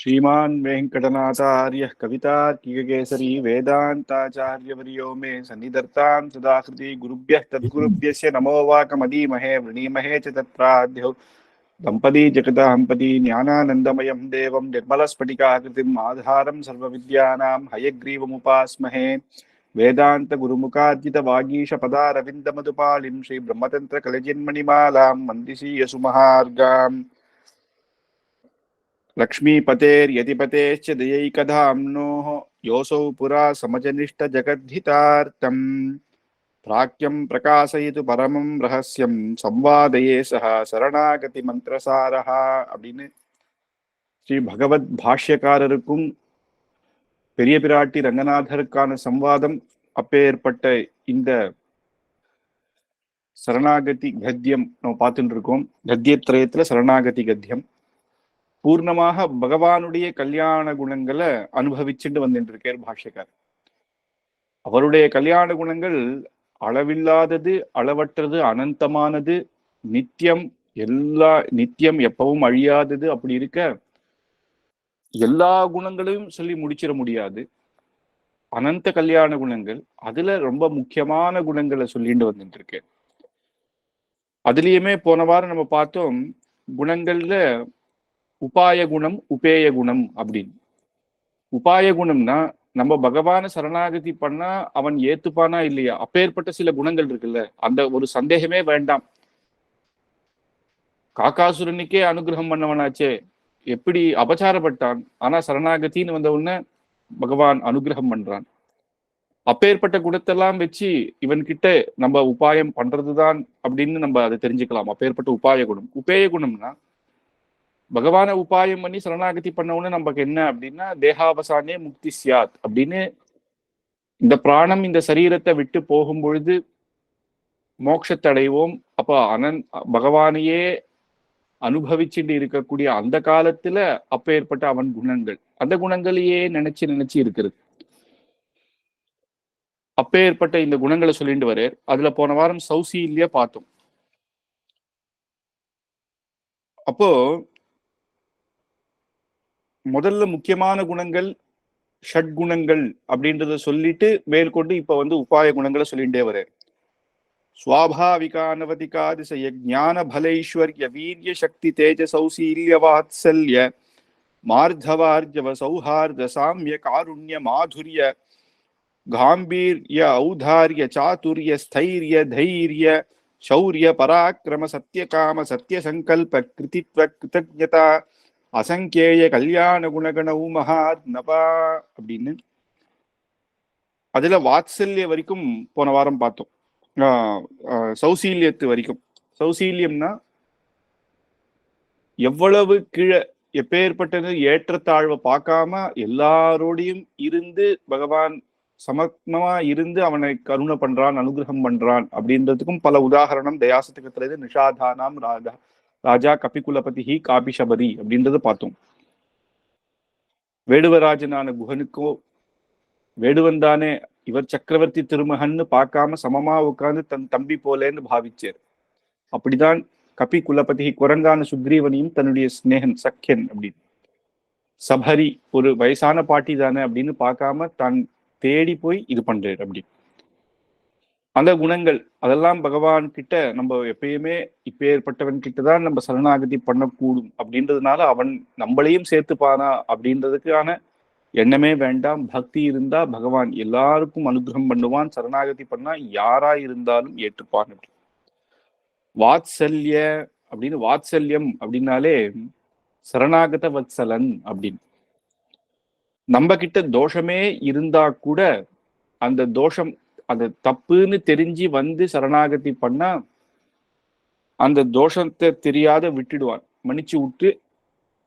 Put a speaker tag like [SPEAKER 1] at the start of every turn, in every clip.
[SPEAKER 1] श्रीमान् वेङ्कटनाथार्यः कवितार्किककेसरी वेदान्ताचार्यवर्यो मे सन्निधत्तां सदाकृति गुरुभ्यः तद्गुरुभ्यस्य नमो वाकमदीमहे वृणीमहे च तत्राद्यौ दम्पती जगदहम्पती ज्ञानानन्दमयं देवं निर्मलस्फटिकाकृतिम् आधारं सर्वविद्यानां हयग्रीवमुपास्महे वेदान्तगुरुमुखार्जितवागीशपदारविन्दमधुपालिं श्रीब्रह्मतन्त्रकलजिन्मणिमालां वन्दिशीयसुमहार्गाम् लक्ष्मीपतेर्यतिपतेश्च दयैकधाम्नोः योऽसौ पुरा समजनिष्ठजगद्धितार्थम् प्राक्यं प्रकाशयितु परमं रहस्यं संवादये सह சரணாகதிமந்திரசாரः அப்படின்னு ஸ்ரீ பகவத் பாஷ்யக்காரருக்கும் பெரிய பிராட்டி ரங்கநாதருக்கான சம்வாதம். அப்பேற்பட்ட இந்த சரணாகதி கத்தியம் நம்ம பார்த்துட்டு இருக்கோம். கத்தியத்ரயத்துல சரணாகதி கத்தியம் பூர்ணமாக பகவானுடைய கல்யாண குணங்களை அனுபவிச்சுட்டு வந்துட்டு இருக்கார் பாஷ்யக்கார். அவருடைய கல்யாண குணங்கள் அளவில்லாதது, அளவற்றது, அனந்தமானது, நித்தியம், நித்தியம் எப்பவும் அழியாதது. அப்படி இருக்க எல்லா குணங்களையும் சொல்லி முடிச்சிட முடியாது. அனந்த கல்யாண குணங்கள், அதுல ரொம்ப முக்கியமான குணங்களை சொல்லிட்டு வந்துட்டு இருக்கேன். அதுலயுமே போன வாரம் நம்ம பார்த்தோம், குணங்கள்ல உபாய குணம், உபேய குணம் அப்படின்னு. உபாய குணம்னா நம்ம பகவான சரணாகதி பண்ணா அவன் ஏத்துப்பானா இல்லையா, அப்பேற்பட்ட சில குணங்கள் இருக்குல்ல, அந்த ஒரு சந்தேகமே வேண்டாம். காக்காசுரனுக்கே அனுகிரகம் பண்ணவனாச்சே, எப்படி அபச்சாரப்பட்டான், ஆனா சரணாகத்தின்னு வந்த உடனே பகவான் அனுகிரகம் பண்றான். அப்பேற்பட்ட குணத்தெல்லாம் வச்சு இவன்கிட்ட நம்ம உபாயம் பண்றதுதான் அப்படின்னு நம்ம அதை தெரிஞ்சுக்கலாம். அப்பேற்பட்ட உபாய குணம். உபேய குணம்னா பகவான உபாயம் பண்ணி சரணாகதி பண்ணவுன்னு நமக்கு என்ன அப்படின்னா, தேகாவசானே முக்தி சியாத் அப்படின்னு, இந்த பிராணம் இந்த சரீரத்தை விட்டு போகும் பொழுது மோட்சத்தை அடைவோம். அப்ப பகவானையே அனுபவிச்சுட்டு இருக்கக்கூடிய அந்த காலத்துல அப்பேற்பட்ட அவன் குணங்கள், அந்த குணங்களையே நினைச்சு இருக்கிறது. அப்பேற்பட்ட இந்த குணங்களை சொல்லிட்டு வர்றார். அதுல போன வாரம் சௌசீல்ய பார்த்தோம். அப்போ முதல்ல முக்கியமான குணங்கள் ஷட்குணங்கள் அப்படின்றத சொல்லிட்டு மேற்கொண்டு இப்ப உபாய குணங்களை சொல்லிட்டே வர. ஸ்வாபாவிகானவதிகாதிசய ஞான பலைஸ்வர்ய வீரிய சக்தி தேஜ சௌசீல்ய வாத்சல்ய மார்தவார்ஜவ சௌஹார்த சாமிய காருண்ய மாதுரிய காம்பீர்ய ஔதாரிய சாதுரிய ஸ்தைரிய தைரிய சௌரிய பராக்கிரம சத்யகாம சத்ய சங்கல்ப கிருதித்வ கிருதஜ்ஞதா அசங்கேய கல்யாண குணகணவு மகாத்னபா அப்படின்னு. அதுல வாத்சல்ய வரைக்கும் போன வாரம் பார்த்தோம். சௌசீல்யத்து வரைக்கும். சௌசீல்யம்னா எவ்வளவு கீழே எப்பேற்பட்டது ஏற்றத்தாழ்வை பார்க்காம எல்லாரோடையும் இருந்து பகவான் சமத்மமா இருந்து அவனை கருணை பண்றான், அனுகிரகம் பண்றான் அப்படின்றதுக்கும் பல உதாரணம் தயாசத்துக்கு நிஷாதானாம் ராஜா கபிகுலபதி காபிஷபதி அப்படின்றத பார்த்தோம். வேடுவராஜனான குகனுக்கோ வேடுவன் தானே இவர் சக்கரவர்த்தி திருமகன்னு பார்க்காம சமமா உட்கார்ந்து தன் தம்பி போலேன்னு பாவிச்சார். அப்படிதான் கபி குலபதி குரங்கான சுக்ரீவனையும் தன்னுடைய ஸ்நேகன் சக்கியன் அப்படின்னு. சபரி ஒரு வயசான பாட்டி தானே அப்படின்னு பார்க்காம தான் தேடி போய் இது பண்றாரு அப்படி. அந்த குணங்கள் அதெல்லாம் பகவான் கிட்ட நம்ம எப்பயுமே இப்பேற்பட்டவன் கிட்டதான் நம்ம சரணாகதி பண்ணக்கூடும் அப்படின்றதுனால அவன் நம்மளையும் சேர்த்துப்பானா அப்படின்றதுக்கான எண்ணமே வேண்டாம். பக்தி இருந்தா பகவான் எல்லாருக்கும் அனுகிரகம் பண்ணுவான். சரணாகதி பண்ணா யாரா இருந்தாலும் ஏற்றுப்பான். வாத்சல்ய அப்படின்னு, வாத்சல்யம் அப்படின்னாலே சரணாகத வத்சலன் அப்படின்னு. நம்ம கிட்ட தோஷமே இருந்தா கூட அந்த தோஷம், அந்த தப்புன்னு தெரிஞ்சு சரணாகதி பண்ணா அந்த தோஷத்தை தெரியாத விட்டுடுவான், மன்னிச்சு விட்டு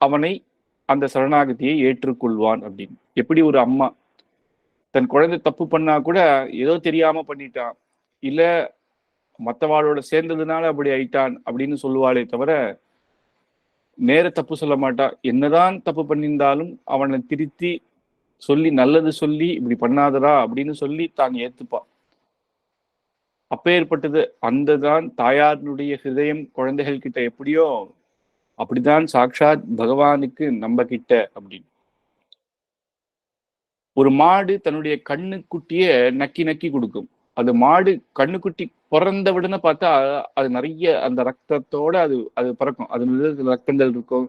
[SPEAKER 1] அவனை அந்த சரணாகதியை ஏற்றுக்கொள்வான் அப்படின்னு. எப்படி ஒரு அம்மா தன் குழந்தை தப்பு பண்ணா கூட ஏதோ தெரியாம பண்ணிட்டான், இல்ல மற்றவாளோட சேர்ந்ததுனால அப்படி ஆயிட்டான் அப்படின்னு சொல்லுவாளே தவிர நேர தப்பு சொல்ல மாட்டா. என்னதான் தப்பு பண்ணியிருந்தாலும் அவனை திருத்தி சொல்லி நல்லது சொல்லி இப்படி பண்ணாதரா அப்படின்னு சொல்லி தான் ஏத்துப்பா. அப்பேற்பட்டது அந்த தான் தாயாருடைய ஹிருதயம் குழந்தைகள் கிட்ட எப்படியோ அப்படிதான் சாட்சாத் பகவானுக்கு நம்ம கிட்ட அப்படின்னு. ஒரு மாடு தன்னுடைய கண்ணுக்குட்டிய நக்கி நக்கி கொடுக்கும். அது மாடு கண்ணுக்குட்டி பிறந்த விடன்னு பார்த்தா அது நிறைய அந்த ரத்தத்தோட அது அது பிறக்கும். அது ரத்தங்கள் இருக்கும்.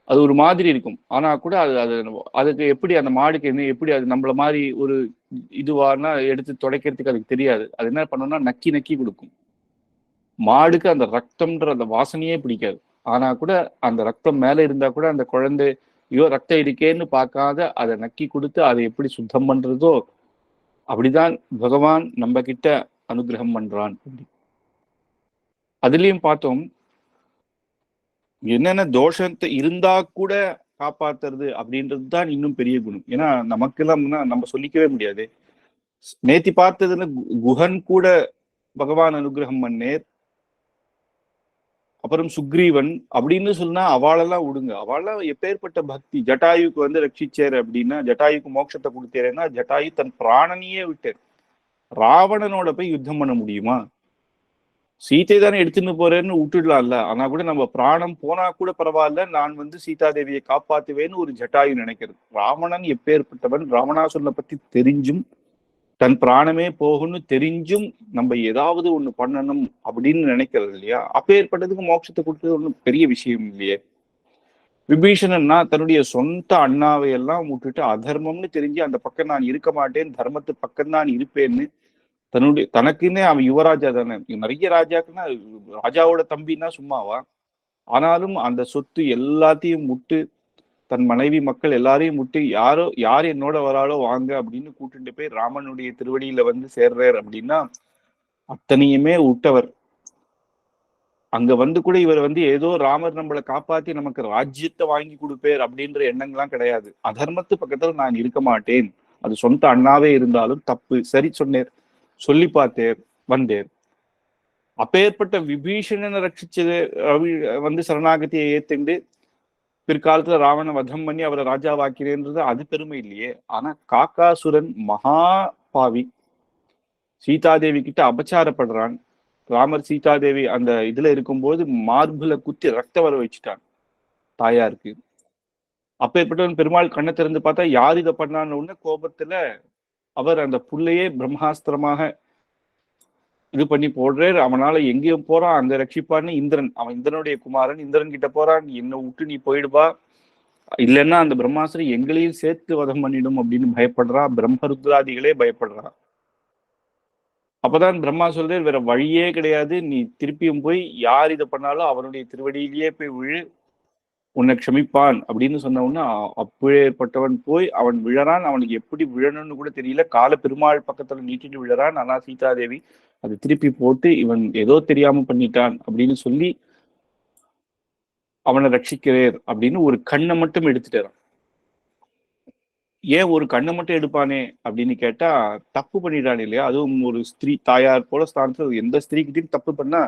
[SPEAKER 1] அது ஒரு மாதிரி இருக்கும். ஆனா கூட அது அது அதுக்கு எப்படி அந்த மாடுக்கு என்ன எப்படி அது நம்மள மாதிரி ஒரு இதுவானா எடுத்து துடைக்கிறதுக்கு அதுக்கு தெரியாது. அது என்ன பண்ணும்னா நக்கி நக்கி கொடுக்கும். மாடுக்கு அந்த ரத்தம்ன்ற அந்த வாசனையே பிடிக்காது. ஆனா கூட அந்த ரத்தம் மேல இருந்தா கூட அந்த குழந்தை ஐயோ ரத்தம் இருக்கேன்னு பார்க்காத அதை நக்கி கொடுத்து அதை எப்படி சுத்தம் பண்றதோ அப்படிதான் பகவான் நம்ம கிட்ட அனுகிரகம் பண்றான். அதுலயும் பார்த்தோம் என்னென்ன தோஷத்தை இருந்தா கூட காப்பாத்துறது அப்படின்றது தான் இன்னும் பெரிய குணம். ஏன்னா நமக்கெல்லாம் நம்ம சொல்லிக்கவே முடியாது. நேத்தி பார்த்ததுன்னு குஹன் கூட பகவான் அனுகிரகம் பண்ணேர். அப்புறம் சுக்ரீவன் அப்படின்னு சொன்னா அவளெல்லாம் விடுங்க. அவளெல்லாம் எப்பேற்பட்ட பக்தி. ஜட்டாயுக்கு வந்து ரட்சிச்சேர் அப்படின்னா, ஜட்டாயுக்கு மோட்சத்தை கொடுத்தேன்னா ஜட்டாயு தன் பிராணனையே விட்டார். ராவணனோட போய் யுத்தம் பண்ண முடியுமா? சீத்தை தானே எடுத்துன்னு போறேன்னு விட்டுடலாம்ல. ஆனா கூட நம்ம பிராணம் போனா கூட பரவாயில்ல, நான் வந்து சீதாதேவியை காப்பாத்துவேன்னு ஒரு ஜட்டாயு நினைக்கிறது. ராவணன் எப்பேற்பட்டவன், ராவணாசுரனை பத்தி தெரிஞ்சும் தன் பிராணமே போகும்னு தெரிஞ்சும் நம்ம ஏதாவது ஒண்ணு பண்ணணும் அப்படின்னு நினைக்கிறது இல்லையா? அப்பேற்பட்டதுக்கு மோட்சத்தை கொடுத்தது ஒன்றும் பெரிய விஷயம் இல்லையே. விபீஷணன்னா தன்னுடைய சொந்த அண்ணாவை எல்லாம் விட்டுட்டு அதர்மம்னு தெரிஞ்சு அந்த பக்கம் நான் இருக்க மாட்டேன், தர்மத்து பக்கம் தான் இருப்பேன்னு தனக்குன்னே அவன் யுவராஜா தானே. நிறைய ராஜாக்குன்னா ராஜாவோட தம்பின்னா சும்மாவா? ஆனாலும் அந்த சொத்து எல்லாத்தையும் விட்டு தன் மனைவி மக்கள் எல்லாரையும் விட்டு யார் என்னோட வராளோ வாங்க அப்படின்னு கூட்டிட்டு போய் ராமனுடைய திருவடியில வந்து சேர்றார் அப்படின்னா அத்தனையுமே விட்டவர். அங்க வந்து கூட இவர் வந்து ஏதோ ராமர் நம்மளை காப்பாத்தி நமக்கு ராஜ்யத்தை வாங்கி கொடுப்பேர் அப்படின்ற எண்ணங்கள்லாம் கிடையாது. அதர்மத்து பக்கத்துல நான் இருக்க மாட்டேன், அது சொந்த அண்ணாவே இருந்தாலும் தப்பு, சரி சொன்னேர், சொல்லி பார்த்தேர், வந்தேர். அப்பேற்பட்ட விபீஷணனை ரட்சிச்சது வந்து சரணாகதியை ஏத்துண்டு பிற்காலத்துல ராவண வதம் பண்ணி அவரை ராஜாவாக்கிறேன்றது அது பெருமை இல்லையே. ஆனா காக்காசுரன் மகா பாவி, சீதாதேவி கிட்ட அபச்சாரப்படுறான். ராமர் சீதாதேவி அந்த இதுல இருக்கும்போது மார்புல குத்தி ரத்தம் வர வச்சுட்டான் தாயாருக்கு. அப்பேற்பட்டவன் பெருமாள் கண்ணை திறந்து பார்த்தா யார் இதை பண்ணான்னு உடனே கோபத்துல அவர் அந்த புள்ளையே பிரம்மாஸ்திரமாக இது பண்ணி போடுறாரு. அவனால எங்கேயும் போறான், அங்க ரட்சிப்பான்னு இந்திரன், அவன் இந்திரனுடைய குமாரன், இந்திரன் கிட்ட போறான், என்னை விட்டு நீ போயிடுவா, இல்லைன்னா அந்த பிரம்மாஸ்திரம் எங்களையும் சேர்த்து வதம் பண்ணிடும் அப்படின்னு பயப்படுறான். பிரம்மருத்ராதிகளே பயப்படுறான். அப்பதான் பிரம்மா சொல்றாரு வேற வழியே கிடையாது, நீ திருப்பியும் போய் யார் இதை பண்ணாலும் அவனுடைய திருவடியிலேயே போய் விழு, உன்னை க்ஷமிப்பான் அப்படின்னு சொன்ன உடனே அப்பேற்பட்டவன் போய் அவன் விழறான். அவனுக்கு எப்படி விழணும்னு கூட தெரியல, கால பெருமாள் பக்கத்துல நீட்டிட்டு விழறான். ஆனா சீதாதேவி அது திருப்பி போட்டு இவன் ஏதோ தெரியாம பண்ணிட்டான் அப்படின்னு சொல்லி அவனை ரட்சிக்கிறார் அப்படின்னு ஒரு கண்ணை மட்டும் எடுத்துட்டான். ஏன் ஒரு கண்ணை மட்டும் எடுப்பானே அப்படின்னு கேட்டா தப்பு பண்ணிட்டான் இல்லையா? அதுவும் ஒரு ஸ்திரீ தாயார் போல ஸ்தானத்துல எந்த ஸ்திரீக்கிட்டையும் தப்பு பண்ணா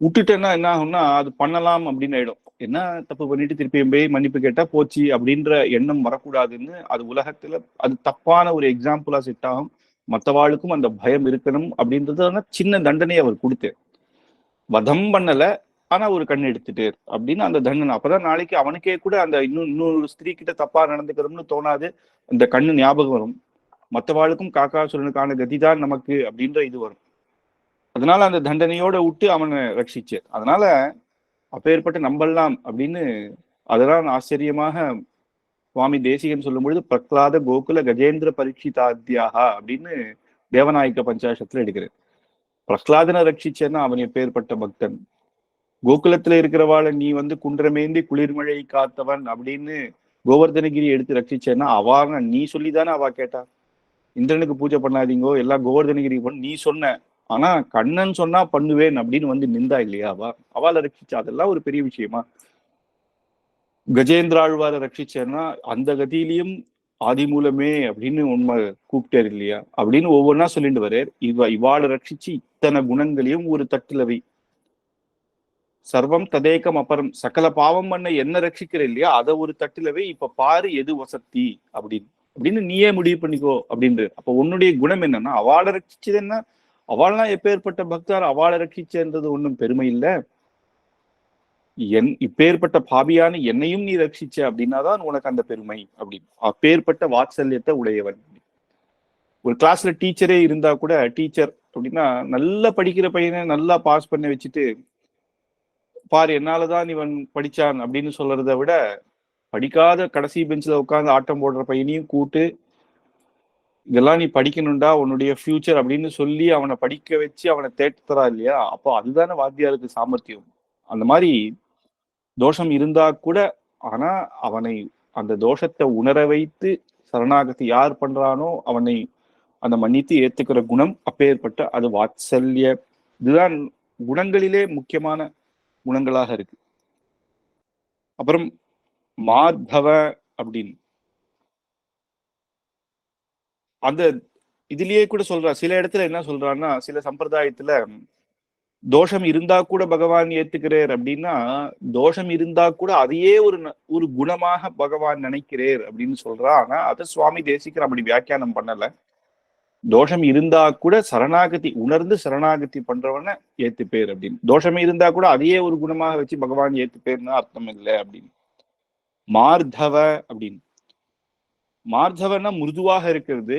[SPEAKER 1] விட்டுட்டேன்னா என்ன ஆகும்னா அது பண்ணலாம் அப்படின்னு ஆயிடும். என்ன தப்பு பண்ணிட்டு திருப்பியும் போய் மன்னிப்பு கேட்டா போச்சு அப்படின்ற எண்ணம் வரக்கூடாதுன்னு அது உலகத்துல அது தப்பான ஒரு எக்ஸாம்பிளா செட் ஆகும். மற்றவாளுக்கும் அந்த பயம் இருக்கணும் அப்படின்றது சின்ன தண்டனையை அவர் கொடுத்தார். வதம் பண்ணல, ஆனா ஒரு கண் எடுத்துட்டு அப்படின்னு அந்த தண்டனை. அப்பதான் நாளைக்கு அவனுக்கே கூட அந்த இன்னொரு ஸ்திரீ கிட்ட தப்பா நடந்துக்கிறோம்னு தோணாது. அந்த கண்ணு ஞாபகம் வரும், மற்றவாளுக்கும் காக்காசுரனுக்கான கதிதான் நமக்கு அப்படின்ற இது வரும். அதனால அந்த தண்டனையோட விட்டு அவனை ரட்சிச்சார். அதனால அப்பேற்பட்ட நம்பலாம் அப்படின்னு அதெல்லாம் ஆச்சரியமாக சுவாமி தேசிகன் சொல்லும் பொழுது பிரகலாத கோகுல கஜேந்திர பரீட்சிதாத்தியாக அப்படின்னு தேவநாயக்க பஞ்சாசத்துல எடுக்கிறேன். பிரகலாதனை ரட்சிச்சேன்னா அவன் எப்பேற்பட்ட பக்தன். கோகுலத்துல இருக்கிறவாளை நீ வந்து குன்றமேந்தி குளிர்மழை காத்தவன் அப்படின்னு கோவர்தனகிரி எடுத்து ரட்சிச்சேன்னா அவ நீ சொல்லிதானே அவ கேட்டா, இந்திரனுக்கு பூஜை பண்ணாதீங்கோ எல்லாம் கோவர்தனகிரி நீ சொன்ன, ஆனா கண்ணன் சொன்னா பண்ணுவேன் அப்படின்னு வந்து நின்றா இல்லையா அவளை ரட்சிச்சா, அதெல்லாம் ஒரு பெரிய விஷயமா? கஜேந்திராழ்வாரை ரட்சிச்சேன்னா அந்த கதியிலையும் ஆதி மூலமே அப்படின்னு உண்மை கூப்பிட்டார் இல்லையா அப்படின்னு ஒவ்வொன்னா சொல்லிட்டு வர்றார். இவாளை ரட்சிச்சு இத்தனை குணங்களையும் ஒரு தட்டுலவை சர்வம் ததேக்கம் அப்புறம் சகல பாவம் பண்ண என்ன ரட்சிக்கிற இல்லையா அதை ஒரு தட்டுலவே இப்ப பாரு எது வசதி அப்படின்னு நீயே முடிவு பண்ணிக்கோ அப்படின்றது. அப்ப உன்னுடைய குணம் என்னன்னா அவளை ரட்சிச்சது என்ன, அவள்லாம் எப்பேற்பட்ட பக்தர், அவளை ரட்சிச்சன்றது ஒன்றும் பெருமை இல்லை. இப்பேற்பட்ட பாபியான என்னையும் நீ ரட்சிச்ச அப்படின்னாதான் உனக்கு அந்த பெருமை அப்படின்னு. அப்பேற்பட்ட வாத்சல்யத்தை உடையவன். ஒரு கிளாஸ்ல டீச்சரே இருந்தா கூட, டீச்சர் அப்படின்னா நல்லா படிக்கிற பையனை நல்லா பாஸ் பண்ண வச்சுட்டு, பாரு என்னாலதான் இவன் படிச்சான் அப்படின்னு சொல்றதை விட, படிக்காத கடைசி பெஞ்சில் உட்காந்து ஆட்டம் போடுற பையனையும் கூட்டு, இதெல்லாம் நீ படிக்கணும்டா உன்னுடைய ஃபியூச்சர் அப்படின்னு சொல்லி அவனை படிக்க வச்சு அவனை தேட்டுறா இல்லையா? அப்போ அதுதானே வாத்தியாருக்கு சாமர்த்தியம். அந்த மாதிரி தோஷம் இருந்தா கூட, ஆனா அவனை அந்த தோஷத்தை உணர வைத்து சரணாகதி யார் பண்றானோ அவனை அந்த மன்னித்து ஏத்துக்கிற குணம் அப்பேற்பட்ட அது வாத்சல்ய. இதுதான் குணங்களிலே முக்கியமான குணங்களாக இருக்கு. அப்புறம் மார்தவ அப்படின்னு அந்த இதுலயே கூட சொல்றா. சில இடத்துல என்ன சொல்றான்னா, சில சம்பிரதாயத்துல தோஷம் இருந்தா கூட பகவான் ஏத்துக்கிறார் அப்படின்னா, தோஷம் இருந்தா கூட அதையே ஒரு குணமாக பகவான் நினைக்கிறார் அப்படின்னு சொல்றா. ஆனா அதை சுவாமி தேசிகர் அப்படி வியாக்கியானம் பண்ணல. தோஷம் இருந்தா கூட சரணாகதி உணர்ந்து சரணாகதி பண்றவன ஏத்துப்பேர் அப்படின்னு. தோஷமே இருந்தா கூட அதையே ஒரு குணமாக வச்சு பகவான் ஏத்துப்பேர்னு அர்த்தம் இல்லை அப்படின்னு. மார்தவ அப்படின்னு, மார்தவன்னா மிருதுவாக இருக்கிறது.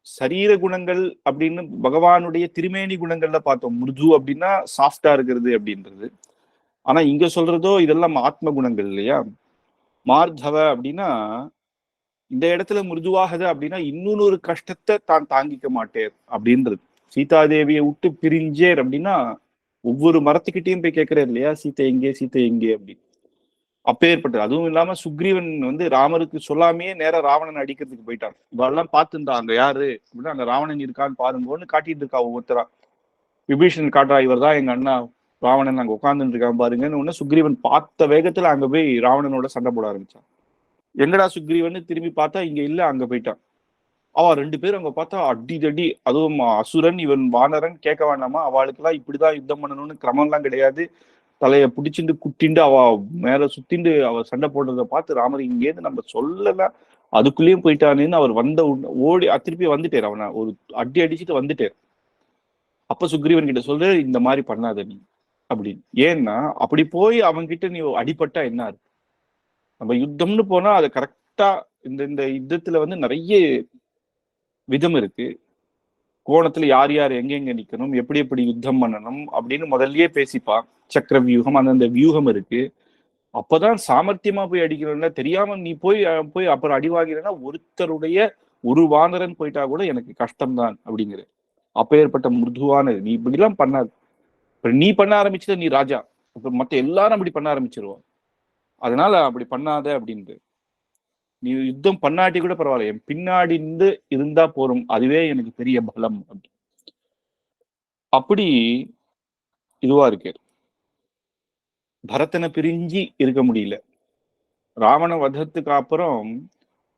[SPEAKER 1] சரீர குணங்கள் அப்படின்னு பகவானுடைய திருமேனி குணங்கள்ல பார்த்தோம். மிருது அப்படின்னா சாஃப்டா இருக்கிறது அப்படின்றது. ஆனா இங்க சொல்றதோ இதெல்லாம் ஆத்ம குணங்கள் இல்லையா? மார்தவ அப்படின்னா இந்த இடத்துல மிருதுவாகுது அப்படின்னா இன்னொரு கஷ்டத்தை தான் தாங்கிக்க மாட்டேன் அப்படின்றது. சீதாதேவியை விட்டு பிரிஞ்சேர் அப்படின்னா ஒவ்வொரு மரத்துக்கிட்டையும் போய் கேட்கிறார் இல்லையா, சீத்தை எங்கே சீத்தை எங்கே அப்படின்னு. அப்பேற்பட்டது. அதுவும் இல்லாம சுக்ரீவன் ராமருக்கு சொல்லாமையே நேரா ராவணன் அடிக்கிறதுக்கு போயிட்டான். இவெல்லாம் பார்த்துருந்தா அங்க யாரு அப்படின்னா அங்க ராவணன் இருக்கான்னு பாருங்கன்னு காட்டிட்டு இருக்கா ஒவ்வொருத்தரா. விபீஷன் காட்டுறா, இவர் தான் எங்க அண்ணா ராவணன் அங்க உட்கார்ந்துட்டு இருக்கான் பாருங்கன்னு உடனே சுக்ரீவன் பார்த்த வேகத்துல அங்க போய் ராவணனோட சண்டை போட ஆரம்பிச்சான். எங்கடா சுக்ரீவன் திரும்பி பார்த்தா இங்க இல்ல, அங்க போயிட்டான். அவ 2 பேரும் அங்க பார்த்தா அடி தடி. அதுவும் அசுரன் இவன் வானரன் கேட்க வேண்டாமா, அவளுக்கெல்லாம் இப்படிதான் யுத்தம் பண்ணணும்னு கிரமம் எல்லாம் கிடையாது. தலைய பிடிச்சிட்டு குட்டிண்டு அவ மேல சுத்திண்டு அவ சண்டை போடுறத பார்த்து ராமர் இங்கேருந்து நம்ம சொல்லல அதுக்குள்ளேயும் போயிட்டானேன்னு அவர் ஓடி திருப்பி வந்துட்டார். அவனை ஒரு அடி அடிச்சுட்டு வந்துட்டார். அப்ப சுக்ரீவன் கிட்ட சொல்ற, இந்த மாதிரி பண்ணாத நீ அப்படின்னு. ஏன்னா அப்படி போய் அவன்கிட்ட நீ அடிபட்டா என்ன இருக்கு? நம்ம யுத்தம்னு போனா அது கரெக்டா இந்த யுத்தத்துல நிறைய விதம் இருக்கு. கோணத்துல யார் யார் எங்கெங்க நிக்கணும், எப்படி எப்படி யுத்தம் பண்ணணும் அப்படின்னு முதல்லயே பேசிப்பா. சக்கர வியூகம் அந்தந்த வியூகம் இருக்கு. அப்பதான் சாமர்த்தியமா போய் அடிக்கணும்னா, தெரியாம நீ போய் அப்புறம் அடி வாங்கிறன்னா ஒருத்தருடைய ஒரு வானரன் போயிட்டா கூட எனக்கு கஷ்டம்தான் அப்படிங்கிற. அப்ப ஏற்பட்ட மிருதுவான நீ இப்படிலாம் பண்ணாது. நீ பண்ண ஆரம்பிச்சுட்ட நீ ராஜா, அப்ப மத்த எல்லாரும் அப்படி பண்ண ஆரம்பிச்சிருவான். அதனால அப்படி பண்ணாத அப்படின்ட்டு. நீ யுத்தம் பண்ணாட்டி கூட பரவாயில்ல, என் பின்னாடி இருந்து இருந்தா போறோம், அதுவே எனக்கு பெரிய பலம். அப்படி இதுவா இருக்கு. பரதனை பிரிஞ்சு இருக்க முடியல. ராவண வதத்துக்கு அப்புறம்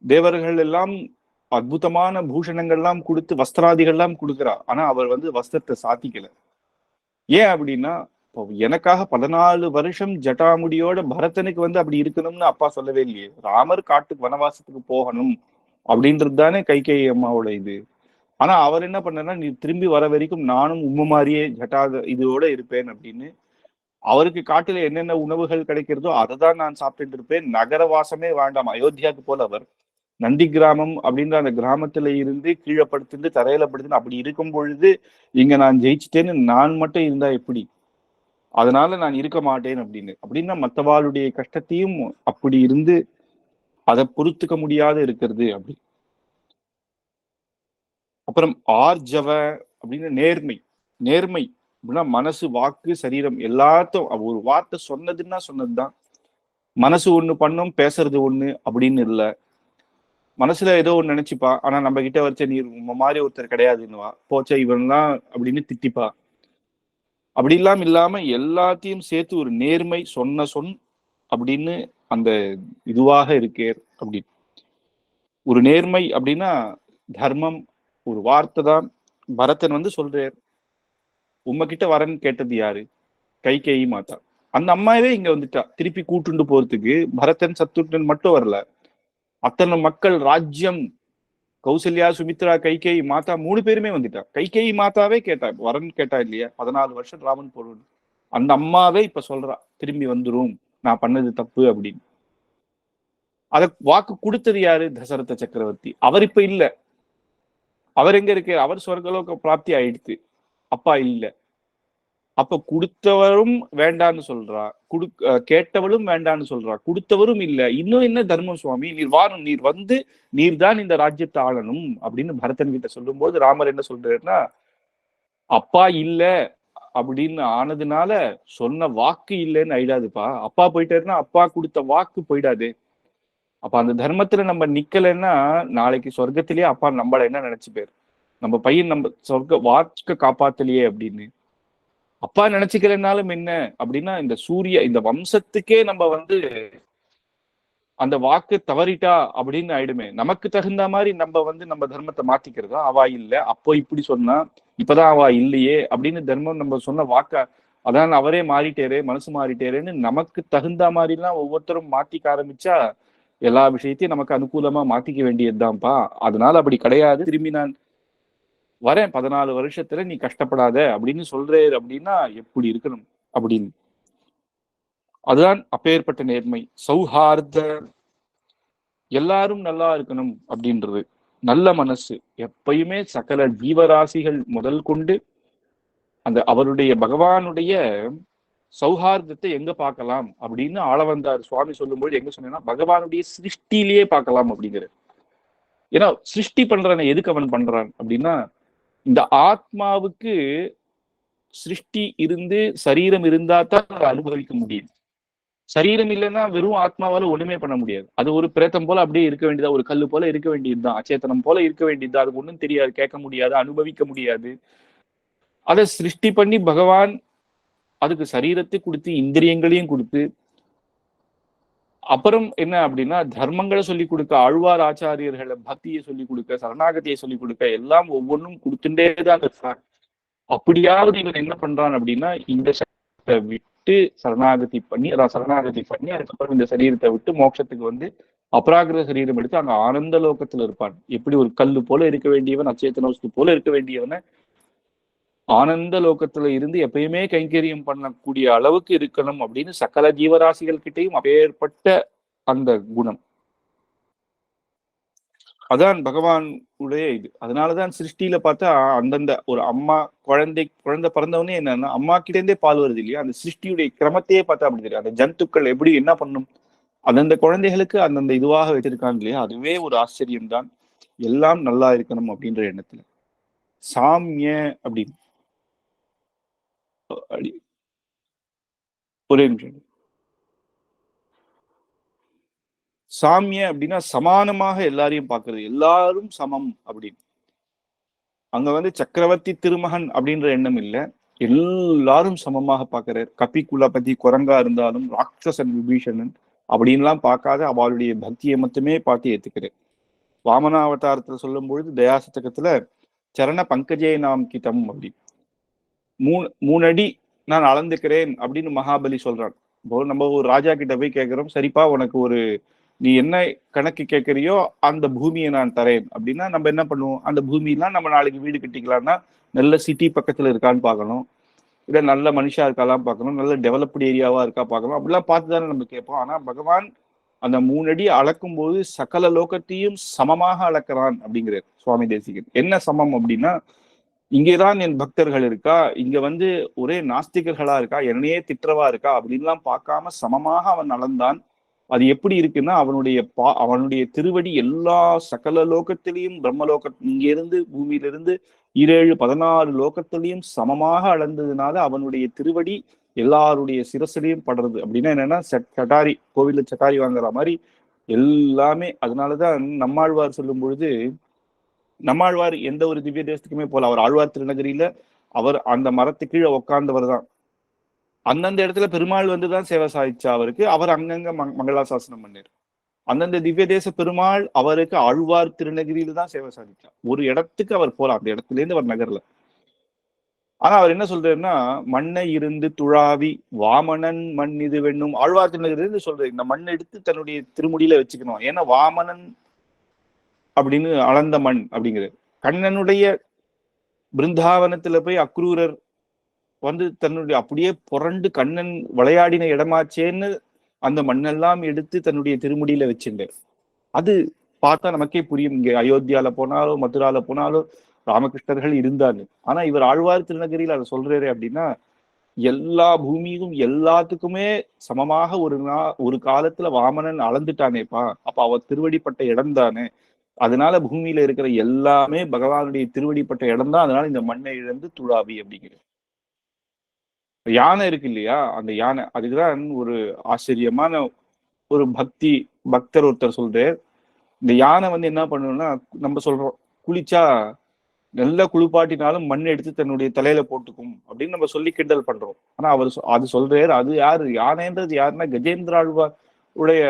[SPEAKER 1] தேவர்கள் எல்லாம் அற்புதமான பூஷணங்கள் எல்லாம் கொடுத்து வஸ்திராதிகள் எல்லாம் கொடுக்குறா. ஆனா அவர் வஸ்திரத்தை சாத்திக்கல. ஏன் அப்படின்னா, எனக்காக 14 வருஷம் ஜட்டாமுடியோட பரதனுக்கு அப்படி இருக்கணும்னு அப்பா சொல்லவே இல்லையே. ராமர் காட்டுக்கு வனவாசத்துக்கு போகணும் அப்படின்றது தானே கைகேயி அம்மாவோட இது. ஆனா அவர் என்ன பண்ணா, நீ திரும்பி வர வரைக்கும் நானும் உம்ம மாதிரியே இதோட இருப்பேன் அப்படின்னு. அவருக்கு காட்டுல என்னென்ன உணவுகள் கிடைக்கிறதோ அதை தான் நான் சாப்பிட்டுட்டு இருப்பேன். நகரவாசமே வேண்டாம். அயோத்தியாவுக்கு போல அவர் நந்தி கிராமம் அப்படின்ற அந்த கிராமத்துல இருந்து கீழே படுத்துட்டு தரையில படுத்துட்டு அப்படி இருக்கும் பொழுது இங்க நான் ஜெயிச்சுட்டேன்னு நான் மட்டும் இருந்தா எப்படி? அதனால நான் இருக்க மாட்டேன் அப்படின்னா மற்றவாளுடைய கஷ்டத்தையும் அப்படி இருந்து அதை பொறுத்துக்க முடியாத இருக்கிறது அப்படி. அப்புறம் ஆர்ஜவ அப்படின்னு நேர்மை. நேர்மை அப்படின்னா மனசு வாக்கு சரீரம் எல்லாத்தையும் ஒரு வார்த்தை சொன்னதுன்னா சொன்னதுதான். மனசு ஒண்ணு பண்ணும், பேசுறது ஒண்ணு அப்படின்னு இல்லை. மனசுல ஏதோ ஒண்ணு நினைச்சுப்பா, ஆனா நம்ம கிட்ட வச்ச நீ மாதிரி ஒருத்தர் கிடையாதுன்னுவா. போச்சா இவன்லாம் அப்படின்னு திட்டிப்பா. அப்படி இல்லாம எல்லாத்தையும் சேர்த்து ஒரு நேர்மை சொன்ன அப்படின்னு அந்த இதுவாக இருக்கே அப்படி. ஒரு நேர்மை அப்படின்னா தர்மம் ஒரு வார்த்தை தான். பரதன் சொல்றார், உம்மகிட்ட வரன்னு கேட்டது யாரு? கைகேயி மாதா. அந்த அம்மாவே இங்க வந்துட்டா திருப்பி கூட்டுண்டு போறதுக்கு. பரதன் சத்ருக்னன் மட்டும் வரல, அத்தனை மக்கள், ராஜ்யம், கௌசல்யா, சுமித்ரா, கைகேயி மாதா 3 பேருமே வந்துட்டா. கைகேயி மாதாவே கேட்டா, வரன் கேட்டா இல்லையா? 14 வருஷம் ராமன் போடுவது. அந்த அம்மாவே இப்ப சொல்றா, திரும்பி வந்துரும், நான் பண்ணது தப்பு அப்படின்னு. அத வாக்கு கொடுத்தது யாரு? தசரத சக்கரவர்த்தி. அவர் இப்ப இல்ல. அவர் எங்க இருக்கு? அவர் சொர்க்கலோக பிராப்தி ஆயிடுச்சு. அப்பா இல்ல. அப்ப கொடுத்தவரும் வேண்டான்னு சொல்றா, கேட்டவளும் வேண்டான்னு சொல்றா, கொடுத்தவரும் இல்ல. இன்னும் என்ன தர்மம் சுவாமி? நீர் வாரும், நீர் வந்து நீர் தான் இந்த ராஜ்யத்தை ஆளணும் அப்படின்னு பரதன் கிட்ட சொல்லும் போது ராமர் என்ன சொல்றாருன்னா, அப்பா இல்ல அப்படின்னு ஆனதுனால சொன்ன வாக்கு இல்லைன்னு ஆயிடாதுப்பா. அப்பா போயிட்டாருன்னா அப்பா கொடுத்த வாக்கு போயிடாது. அப்ப அந்த தர்மத்துல நம்ம நிக்கலைன்னா நாளைக்கு சொர்க்கத்திலேயே அப்பா நம்மள என்ன நினைச்சுப்பாரு? நம்ம பையன் நம்ம சொர்க்க வாக்க காப்பாத்தலையே அப்படின்னு. அப்பா நினைச்சுக்கிறனாலும் என்ன அப்படின்னா, இந்த வம்சத்துக்கே நம்ம வந்து அந்த வாக்கு தவறிட்டா அப்படின்னு ஆயிடுமே. நமக்கு தகுந்த மாதிரி நம்ம வந்து நம்ம தர்மத்தை மாத்திக்கிறதா? அவா இல்ல, அப்போ இப்படி சொன்னா, இப்பதான் அவா இல்லையே அப்படின்னு தர்மம் நம்ம சொன்ன வாக்க, அதான் அவரே மாறிட்டேரே, மனசு மாறிட்டேரேன்னு நமக்கு தகுந்த மாதிரி எல்லாம் ஒவ்வொருத்தரும் மாத்திக்க ஆரம்பிச்சா எல்லா விஷயத்தையும் நமக்கு அனுகூலமா மாத்திக்க வேண்டியதுதான்ப்பா. அதனால அப்படி கிடையாது. திரும்பி நான் வரேன் 14 வருஷத்துல, நீ கஷ்டப்படாத அப்படின்னு சொல்றேன் அப்படின்னா எப்படி இருக்கணும் அப்படின்னு. அதுதான் அப்பேற்பட்ட நேர்மை, சௌஹார்த, எல்லாரும் நல்லா இருக்கணும் அப்படின்றது, நல்ல மனசு. எப்பயுமே சகல ஜீவராசிகள் முதல் கொண்டு அந்த அவருடைய பகவானுடைய சௌஹார்தத்தை எங்க பார்க்கலாம் அப்படின்னு ஆளவந்தார் சுவாமி சொல்லும்போது எங்க சொன்னேன்னா, பகவானுடைய சிருஷ்டிலேயே பார்க்கலாம் அப்படிங்கிற. ஏன்னா சிருஷ்டி பண்றான எதுக்கு அவன் பண்றான் அப்படின்னா, இந்த ஆத்மாவுக்கு சிருஷ்டி இருந்து சரீரம் இருந்தா தான் அதை அனுபவிக்க முடியும். சரீரம் இல்லைன்னா வெறும் ஆத்மாவால ஒண்ணுமே பண்ண முடியாது. அது ஒரு பிரேத்தம் போல அப்படியே இருக்க வேண்டியதா, ஒரு கல்லு போல இருக்க வேண்டியதுதான், அச்சேதனம் போல இருக்க வேண்டியதுதான். அதுக்கு ஒண்ணும் தெரியாது, கேட்க முடியாது, அனுபவிக்க முடியாது. அதை சிருஷ்டி பண்ணி பகவான் அதுக்கு சரீரத்தை கொடுத்து இந்திரியங்களையும் கொடுத்து, அப்புறம் என்ன அப்படின்னா தர்மங்களை சொல்லிக் கொடுக்க, ஆழ்வார் ஆச்சாரியர்களை பக்தியை சொல்லிக் கொடுக்க, சரணாகதியை சொல்லிக் கொடுக்க, எல்லாம் ஒவ்வொன்றும் கொடுத்துட்டேதான் இருக்கான். அப்படியாவது இவன் என்ன பண்றான் அப்படின்னா, இந்த சரீரத்தை விட்டு சரணாகதி பண்ணி, அதுக்கப்புறம் இந்த சரீரத்தை விட்டு மோட்சத்துக்கு வந்து அபராகிருத சரீரம் எடுத்து அங்க ஆனந்த லோகத்துல இருப்பான். எப்படி ஒரு கல்லு போல இருக்க வேண்டியவன், அச்சேதன வஸ்து போல இருக்க வேண்டியவன ஆனந்த லோகத்துல இருந்து எப்பயுமே கைங்கரியம் பண்ணக்கூடிய அளவுக்கு இருக்கணும் அப்படின்னு சகல ஜீவராசிகள் கிட்டையும் அப்பேற்பட்ட அந்த குணம். அதான் பகவான் உடைய இது. அதனாலதான் சிருஷ்டியில பார்த்தா அந்தந்த ஒரு அம்மா குழந்தை பிறந்தவனே என்னன்னா அம்மா கிட்ட இருந்தே பால் வருது இல்லையா, அந்த சிருஷ்டியுடைய கிரமத்தையே பார்த்தா அப்படி தெரியும். அந்த ஜந்துக்கள் எப்படி என்ன பண்ணும், அந்தந்த குழந்தைகளுக்கு அந்தந்த இதுவாக வச்சிருக்காங்க இல்லையா, அதுவே ஒரு ஆச்சரியம் தான். எல்லாம் நல்லா இருக்கணும் அப்படின்ற எண்ணத்துல சாமிய அப்படின்னு ஒரே நிமிஷம். சாமிய அப்படின்னா சமானமாக எல்லாரையும் பார்க்கறது, எல்லாரும் சமம் அப்படின்னு. அங்க வந்து சக்கரவர்த்தி திருமகன் அப்படின்ற எண்ணம் இல்ல, எல்லாரும் சமமாக பார்க்கிறார். கபி குலபதி குரங்கா இருந்தாலும் ராட்சசன் விபீஷணன் அப்படின்லாம் பார்க்காத அவளுடைய பக்தியை மட்டுமே பார்த்து ஏத்துக்கிறார். வாமன அவதாரத்துல சொல்லும் பொழுது தயாசதகத்துல சரண பங்கஜே நாம் கிதம் அப்படி மூணு அடி நான் அளந்துக்கிறேன் அப்படின்னு மகாபலி சொல்றான். இப்போ நம்ம ஒரு ராஜா கிட்ட போய் கேட்கிறோம், சரிப்பா உனக்கு ஒரு நீ என்ன கணக்கு கேட்கறியோ அந்த பூமியை நான் தரேன் அப்படின்னா நம்ம என்ன பண்ணுவோம், அந்த பூமியெல்லாம் நம்ம நாளைக்கு வீடு கட்டிக்கலாம்னா நல்ல சிட்டி பக்கத்துல இருக்கான்னு பார்க்கணும், இல்ல நல்ல மனுஷா இருக்காலாம் பார்க்கணும், நல்ல டெவலப்டு ஏரியாவா இருக்கா பார்க்கணும், அப்படிலாம் பார்த்து தானே நம்ம கேட்போம். ஆனா பகவான் அந்த 3 அடி அளக்கும் போது சகல லோகத்தையும் சமமாக அளக்கிறான் அப்படிங்கிறார் சுவாமி தேசிகன். என்ன சமம் அப்படின்னா, இங்கேதான் என் பக்தர்கள் இருக்கா, இங்க வந்து ஒரே நாஸ்திகர்களா இருக்கா, என்னையே திட்டவா இருக்கா அப்படின்லாம் பார்க்காம சமமாக அவன் அளந்தான். அது எப்படி இருக்குன்னா, அவனுடைய திருவடி எல்லா சகல லோகத்திலையும் பிரம்மலோக இங்கிருந்து பூமியிலிருந்து 17 16 லோகத்திலையும் சமமாக அளந்ததுனால அவனுடைய திருவடி எல்லாருடைய சிரசிலையும் படுறது. அப்படின்னா என்னன்னா, சட்டாரி கோவில்ல சட்டாரி வாங்குற மாதிரி எல்லாமே. அதனாலதான் நம்மாழ்வார் சொல்லும் பொழுது, நம்மாழ்வார் எந்த ஒரு திவ்ய தேசத்துக்குமே போல, அவர் ஆழ்வார் திருநகரியில அவர் அந்த மரத்து கீழே உட்கார்ந்தவர் தான். அந்தந்த இடத்துல பெருமாள் வந்துதான் சேவை சாதிச்சா அவருக்கு, அவர் அங்கங்க மங்களாசாசனம் பண்ணார். அந்தந்த திவ்ய தேச பெருமாள் அவருக்கு ஆழ்வார் திருநகிரியில தான் சேவை சாதிச்சார். ஒரு இடத்துக்கு அவர் போலாம், அந்த இடத்துல இருந்து அவர் நகர்ல. ஆனா அவர் என்ன சொல்றாருன்னா, மண்ணை இருந்து துழாவி வாமனன் மண் இது வேணும், ஆழ்வார் திருநகிரியில சொல்றாரு இந்த மண் எடுத்து தன்னுடைய திருமுடியில வச்சுக்கணும். ஏன்னா வாமனன் அப்படின்னு அளந்த மண் அப்படிங்கிறது. கண்ணனுடைய பிருந்தாவனத்துல போய் அக்ரூரர் வந்து தன்னுடைய அப்படியே புரண்டு கண்ணன் விளையாடின இடமாச்சேன்னு அந்த மண்ணெல்லாம் எடுத்து தன்னுடைய திருமுடியில வச்சிருந்தார். அது பார்த்தா நமக்கே புரியும். இங்க அயோத்தியால போனாலும் மதுரால போனாலும் ராமகிருஷ்ணர்கள் இருந்தாங்க. ஆனா இவர் ஆழ்வார் திருநகரியில் அதை சொல்றாரு அப்படின்னா, எல்லா பூமியும் எல்லாத்துக்குமே சமமாக ஒரு காலத்துல வாமனன் அளந்துட்டானேப்பா, அப்ப அவர் திருவடிப்பட்ட இடம் தானே, அதனால பூமியில இருக்கிற எல்லாமே பகவானுடைய திருவடிப்பட்ட இடம் தான், அதனால இந்த மண்ணை இழந்து துழாவி அப்படிங்கிறது. யானை இருக்கு இல்லையா, அந்த யானை அதுக்குதான் ஒரு ஆச்சரியமான ஒரு பக்தர் ஒருத்தர் சொல்றாரு. இந்த யானை வந்து என்ன பண்ணணும்னா, நம்ம சொல்றோம் குளிச்சா நல்லா குளிப்பாட்டினாலும் மண் எடுத்து தன்னுடைய தலையில போட்டுக்கும் அப்படின்னு நம்ம சொல்லி கிண்டல் பண்றோம். ஆனா அவர் அது சொல்றாரு, அது யாரு யானைன்றது யாருன்னா கஜேந்திர ஆழ்வார் உடைய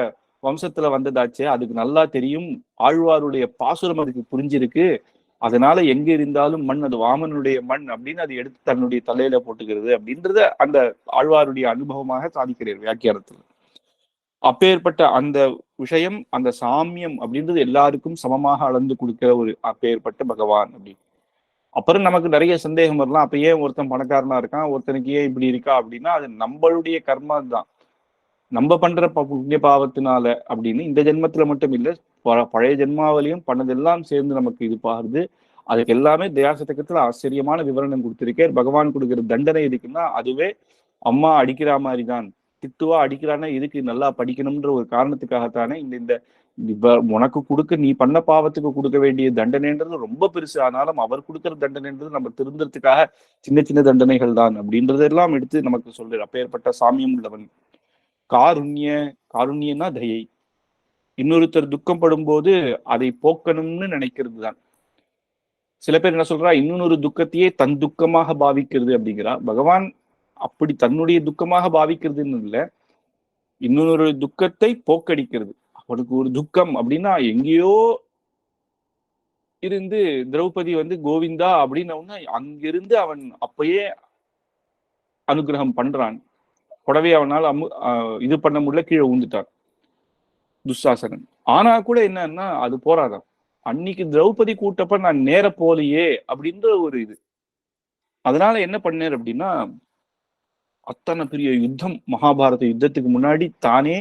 [SPEAKER 1] வம்சத்துல வந்ததாச்சே, அதுக்கு நல்லா தெரியும். ஆழ்வாருடைய பாசுரம் அதுக்கு புரிஞ்சிருக்கு. அதனால எங்க இருந்தாலும் மண் அது வாமனுடைய மண் அப்படின்னு அது எடுத்து தன்னுடைய தலையில போட்டுக்கிறது அப்படின்றத அந்த ஆழ்வாருடைய அனுபவமாக சாதிக்கிறார் வியாக்கியானத்துல. அப்பேற்பட்ட அந்த விஷயம், அந்த சாமியம் அப்படின்றது எல்லாருக்கும் சமமாக அளந்து கொடுக்கிற ஒரு அப்பேற்பட்ட பகவான் அப்படின்னு. அப்புறம் நமக்கு நிறைய சந்தேகம் வரலாம். அப்ப ஏன் ஒருத்தன் பணக்காரனா இருக்கான், ஒருத்தனுக்கு ஏன் இப்படி இருக்கா அப்படின்னா, அது நம்மளுடைய கர்மா தான். நம்ம பண்ற புண்ணிய பாவத்தினால அப்படின்னு இந்த ஜென்மத்துல மட்டும் இல்ல, பழைய ஜென்மாவிலையும் பண்ணதெல்லாம் சேர்ந்து நமக்கு இது பாருது. அதுக்கு எல்லாமே தயாசதகத்துல ஆச்சரியமான விவரணம் கொடுத்திருக்கார். பகவான் கொடுக்கிற தண்டனை எதுக்குன்னா, அதுவே அம்மா அடிக்கிற மாதிரி தான். திட்டுவா அடிக்கிறான்னா எதுக்கு, நல்லா படிக்கணும்ன்ற ஒரு காரணத்துக்காகத்தானே. இந்த இந்த உனக்கு கொடுக்க, நீ பண்ண பாவத்துக்கு கொடுக்க வேண்டிய தண்டனைன்றது ரொம்ப பெருசு. ஆனாலும் அவர் கொடுக்கிற தண்டனைன்றது நம்ம திருந்தறதுக்காக சின்ன சின்ன தண்டனைகள் தான் அப்படின்றதெல்லாம் எடுத்து நமக்கு சொல்றாரு. அப்பேற்பட்ட சாமியம் உள்ளவன். காருண்ய, காருண்யன்னா தயை. இன்னொருத்தர் துக்கம் படும்போது அதை போக்கணும்னு நினைக்கிறது தான். சில பேர் என்ன சொல்றா, இன்னொரு துக்கத்தையே தன் துக்கமாக பாவிக்கிறது அப்படிங்கிறா. பகவான் அப்படி தன்னுடைய துக்கமாக பாவிக்கிறதுன்னு இல்லை, இன்னொரு துக்கத்தை போக்கடிக்கிறது. அவனுக்கு ஒரு துக்கம் அப்படின்னா எங்கேயோ இருந்து திரௌபதி வந்து கோவிந்தா அப்படின்னு அங்கிருந்து அவன் அப்பயே அனுகிரகம் பண்றான். புடவை அவனால் இது பண்ண முடியல, கீழே ஊந்துட்டான் துஷாசனன். ஆனா கூட என்னன்னா அது போராதான். அன்னைக்கு திரௌபதி கூட்டப்ப நான் நேர போலையே அப்படின்ற ஒரு இது. அதனால என்ன பண்ணேன் அப்படின்னா, அத்தனை பெரிய யுத்தம், மகாபாரத யுத்தத்துக்கு முன்னாடி தானே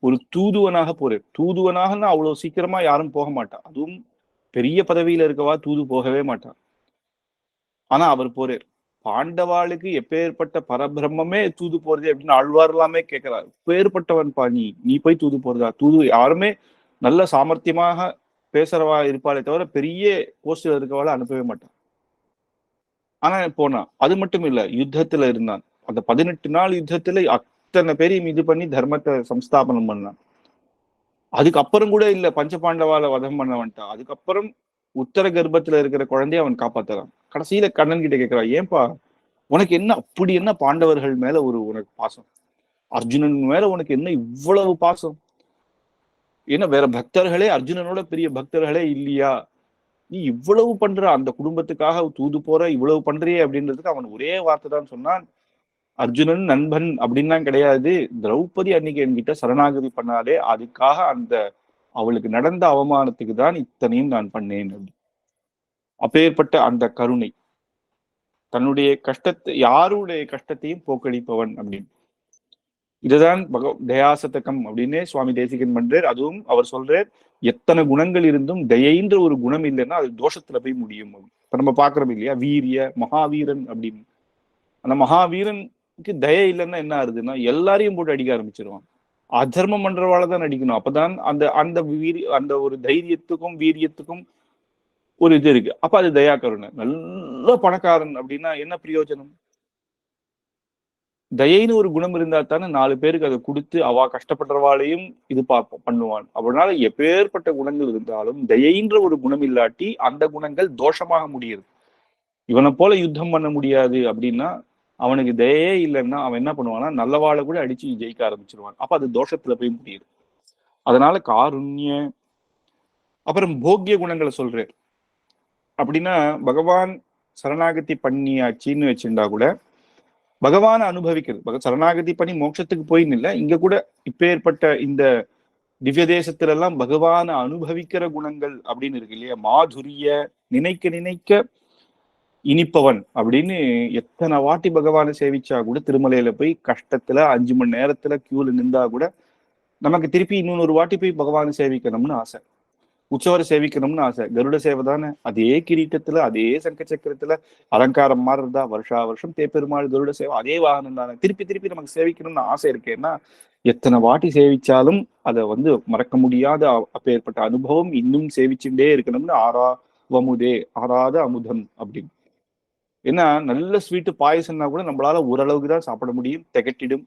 [SPEAKER 1] ஒரு தூதுவனாக போறார். தூதுவனாகனா அவ்வளவு சீக்கிரமா யாரும் போக மாட்டான். அதுவும் பெரிய பதவியில இருக்கவா தூது போகவே மாட்டான். ஆனா அவர் போறார். பாண்டவாளுக்கு எப்பேற்பட்ட பரபிரம்மே தூது போறது அப்படின்னு ஆழ்வார் எல்லாமே கேட்கிறார். எப்பேற்பட்டவன் பா நீ போய் தூது போறதா? தூது யாருமே நல்ல சாமர்த்தியமாக பேசுறவா இருப்பாளே தவிர பெரிய போஸ்ட்ல இருக்கவாளை அனுப்பவே மாட்டான். ஆனா போனான். அது மட்டும் இல்ல, யுத்தத்துல இருந்தான். அந்த 18 நாள் யுத்தத்துல அத்தனை பேரையும் இது பண்ணி தர்மத்தை சம்ஸ்தாபனம் பண்ணான். அதுக்கப்புறம் கூட இல்ல பஞ்ச பாண்டவால வதம் பண்ண வந்துட்டான். அதுக்கப்புறம் உத்தர கர்ப்பத்துல இருக்கிற குழந்தைய அவன் காப்பாத்துறான். கடைசியில கண்ணன் கிட்ட கேட்கிறான், ஏன்பா உனக்கு என்ன அப்படி என்ன பாண்டவர்கள் மேல உனக்கு பாசம், அர்ஜுனன் மேல உனக்கு என்ன இவ்வளவு பாசம், ஏன்னா வேற பக்தர்களே அர்ஜுனனோட பெரிய பக்தர்களே இல்லையா, நீ இவ்வளவு பண்ற அந்த குடும்பத்துக்காக தூது போற இவ்வளவு பண்றியே அப்படின்றதுக்கு அவன் ஒரே வார்த்தை தான் சொன்னான், அர்ஜுனன் நண்பன் அப்படின்லாம் கிடையாது, திரௌபதி அன்னைக்கு என்கிட்ட சரணாகதி பண்ணாலே அதுக்காக அந்த அவளுக்கு நடந்த அவமானத்துக்கு தான் இத்தனையும் நான் பண்ணேன். அப்பேற்பட்ட அந்த கருணை, தன்னுடைய கஷ்டத்தை யாருடைய கஷ்டத்தையும் போக்கடிப்பவன் அப்படின்னு. இதுதான் தயாசதகம் அப்படின்னு சுவாமி தேசிகன் பண்றார். அதுவும் அவர் சொல்றார், எத்தனை குணங்கள் இருந்தும் தயைன்ற ஒரு குணம் இல்லைன்னா அது தோஷத்துல போய் முடியும். இப்ப நம்ம பாக்குறோம் இல்லையா, வீரிய மகாவீரன் அப்படின்னு. அந்த மகாவீரனுக்கு தயை இல்லைன்னா என்ன ஆகுதுன்னா எல்லாரையும் போட்டு அடிக்க ஆரம்பிச்சிருவான். அதர்மம் பண்றவாழதான் அடிக்கணும். அப்பதான் அந்த அந்த அந்த ஒரு தைரியத்துக்கும் வீரியத்துக்கும் ஒரு இது இருக்கு. அப்ப அது தயா கருணை. நல்ல பணக்காரன் அப்படின்னா என்ன பிரயோஜனம்? தயைன்னு ஒரு குணம் இருந்தா தானே 4 பேருக்கு அதை கொடுத்து அவ கஷ்டப்படுறவாளையும் இது பண்ணுவான். அப்படினால எப்பேற்பட்ட குணங்கள் இருந்தாலும் தயைன்ற ஒரு குணம் இல்லாட்டி அந்த குணங்கள் தோஷமாக முடியுது. இவனை போல யுத்தம் பண்ண முடியாது அப்படின்னா, அவனுக்கு தயையே இல்லைன்னா அவன் என்ன பண்ணுவான்னா நல்லவாளை கூட அடிச்சு ஜெயிக்க ஆரம்பிச்சிருவான். அப்ப அது தோஷத்துல போய் முடியுது. அதனால காருண்ய, அப்புறம் போக்கிய குணங்களை சொல்றார். அப்படின்னா பகவான் சரணாகதி பண்ணியாச்சின்னு வச்சிருந்தா கூட பகவான அனுபவிக்கிறது, சரணாகதி பண்ணி மோட்சத்துக்கு போயின்னு இல்லை, இங்க கூட இப்ப ஏற்பட்ட இந்த திவ்ய தேசத்துல எல்லாம் பகவான அனுபவிக்கிற குணங்கள் அப்படின்னு இருக்கு இல்லையா, மாதுரிய, நினைக்க நினைக்க இனிப்பவன் அப்படின்னு எத்தனை வாட்டி பகவானை சேவிச்சா கூட திருமலையில போய் கஷ்டத்துல 5 மணி நேரத்துல கியூல நின்றா கூட நமக்கு திருப்பி இன்னொரு வாட்டி போய் பகவானை சேவிக்கணும்னு ஆசை. உற்சவரை சேவிக்கணும்னு ஆசை. கருட சேவை தானே, அதே கிரீட்டத்துல அதே சங்க சக்கரத்துல அலங்காரம் மாறுறதா, வருஷா வருஷம் தேப்பெருமாள் கருட சேவை அதே வாகனம் தானே, திருப்பி திருப்பி நமக்கு சேவிக்கணும்னு ஆசை இருக்கேன்னா எத்தனை வாட்டி சேவிச்சாலும் அதை மறக்க முடியாத அப்பேற்பட்ட அனுபவம் இன்னும் சேவிச்சுட்டே இருக்கணும்னு ஆறாவமுதே ஆறாத அமுதம் அப்படின்னு. ஏன்னா நல்ல ஸ்வீட்டு பாயசம்னா கூட நம்மளால ஓரளவுக்கு தான் சாப்பிட முடியும், திகட்டிடும்.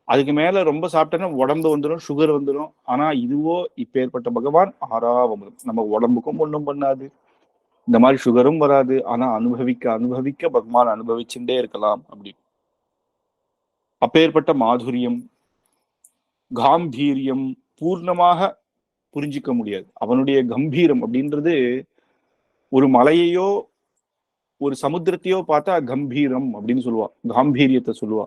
[SPEAKER 1] அதுக்கு மேல ரொம்ப சாப்பிட்டோன்னா உடம்பு வந்துடும், சுகர் வந்துடும். ஆனா இதுவோ இப்பேற்பட்ட பகவான் ஆறாவமுதம், நம்ம உடம்புக்கும் ஒண்ணும் பண்ணாது, இந்த மாதிரி சுகரும் வராது. ஆனா அனுபவிக்க அனுபவிக்க பகவான் அனுபவிச்சுட்டே இருக்கலாம் அப்படி. அப்பேற்பட்ட மாதுரியம், காம்பீரியம் பூர்ணமாக புரிஞ்சிக்க முடியாது. அவனுடைய கம்பீரம் அப்படின்றது ஒரு மலையையோ ஒரு சமுத்திரத்தையோ பார்த்தா கம்பீரம் அப்படின்னு சொல்லுவா, காம்பீரியத்தை சொல்லுவா.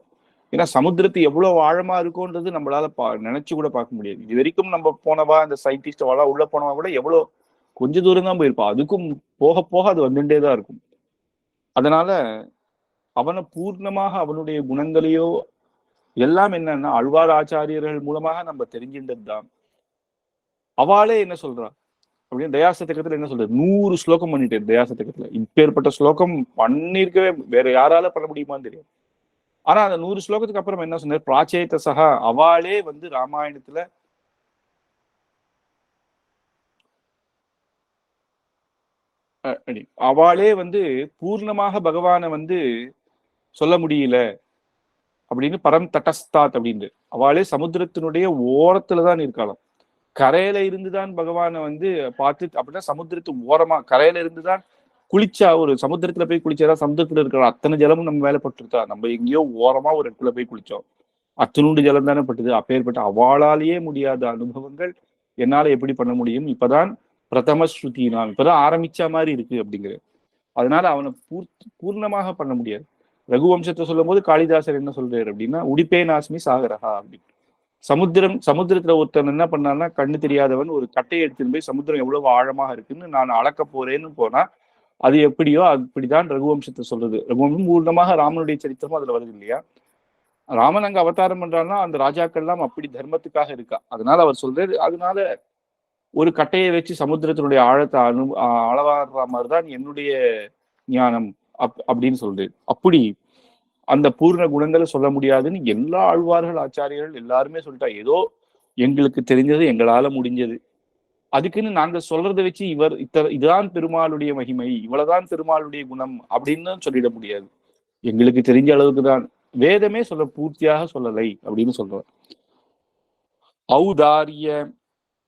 [SPEAKER 1] ஏன்னா சமுத்திரத்து எவ்வளவு ஆழமா இருக்கும்ன்றது நம்மளால நினைச்சு கூட பார்க்க முடியாது. இது வரைக்கும் நம்ம போனவா, இந்த சயின்டிஸ்ட் வாழா உள்ள போனவா கூட எவ்வளவு கொஞ்ச தூரம் தான் போயிருப்பா, அதுக்கும் போக போக அது வந்துட்டே தான் இருக்கும். அதனால அவனை பூர்ணமாக அவனுடைய குணங்களையோ எல்லாம் என்னன்னா ஆழ்வார் ஆச்சாரியர்கள் மூலமாக நம்ம தெரிஞ்சின்றது தான். அவளே என்ன சொல்றா அப்படின்னு தயாசதகத்துல என்ன சொல்றது, 100 ஸ்லோகம் பண்ணிட்டேன் தயாசதகத்துல. இப்பேற்பட்ட ஸ்லோகம் பண்ணிருக்கவே வேற யாரால பண்ண முடியுமான்னு தெரியும். ஆனா அந்த 100 ஸ்லோகத்துக்கு அப்புறம் என்ன சொன்னார், பிராச்சேத சகா, அவளே ராமாயணத்துல அவளே பூர்ணமாக பகவானை சொல்ல முடியல அப்படின்னு பரம் தட்டஸ்தாத் அப்படின்னு அவளே சமுத்திரத்தினுடைய ஓரத்துலதான் இருக்கலாம். கரையில இருந்துதான் பகவானை பார்த்து அப்படின்னா சமுத்திரத்து ஓரமா கரையில இருந்துதான் குளிச்சா, ஒரு சமுத்திரத்துல போய் குளிச்சாதான் சமுத்திரத்துல இருக்கிற அத்தனை ஜலமும் நம்ம மேல பட்டுருத்தா, நம்ம எங்கேயோ ஓரமா ஒரு இடத்துல போய் குளிச்சோம், அத்தனூண்டு ஜலம் தானே பட்டுது. அப்பேற்பட்ட அவளாலேயே முடியாத அனுபவங்கள் என்னால எப்படி பண்ண முடியும், இப்பதான் பிரதம ஸ்ருதி, நான் இப்பதான் ஆரம்பிச்ச மாதிரி இருக்கு அப்படிங்கிற. அதனால அவனை பூர்ணமாக பண்ண முடியாது. ரகுவம்சத்தை சொல்லும் போது காளிதாசர் என்ன சொல்றாரு அப்படின்னா, உடிப்பே நாஸ்மி சாகரஹா அப்படின்னு. சமுத்திரத்துல ஒருத்தன் என்ன பண்ணான்னா, கண்ணு தெரியாதவன் ஒரு கட்டையை எடுத்துன்னு போய் சமுத்திரம் எவ்வளவு ஆழமாக இருக்குன்னு நான் அளக்க போறேன்னு போனா அது எப்படியோ அப்படிதான் ரகுவம்சத்தை சொல்றது. ரகுவம்சம் பூர்ணமாக ராமனுடைய சரித்திரமும் அதுல வருது இல்லையா. ராமன் அங்க அவதாரம் பண்றான்னா அந்த ராஜாக்கள் எல்லாம் அப்படி தர்மத்துக்காக இருக்கா. அதனால அவர் சொல்றாரு, அதனால ஒரு கட்டையை வச்சு சமுத்திரத்தினுடைய ஆழத்தை அளவாடுற மாதிரிதான் என்னுடைய ஞானம் அப்படின்னு சொல்றாரு. அப்படி அந்த பூர்ண குணங்களை சொல்ல முடியாதுன்னு எல்லா ஆழ்வார்கள் ஆச்சாரியர்கள் எல்லாருமே சொல்லிட்டா. ஏதோ எங்களுக்கு தெரிஞ்சது, எங்களால முடிஞ்சது, அதுக்குன்னு நாங்க சொல்றதை வச்சு இதுதான் பெருமாளுடைய மகிமை, இவ்வளவுதான் பெருமாளுடைய குணம் அப்படின்னு சொல்லிட முடியாது. எங்களுக்கு தெரிஞ்ச அளவுக்கு தான், வேதமே பூர்த்தியாக சொல்லலை அப்படின்னு சொல்றார். ஔதாரிய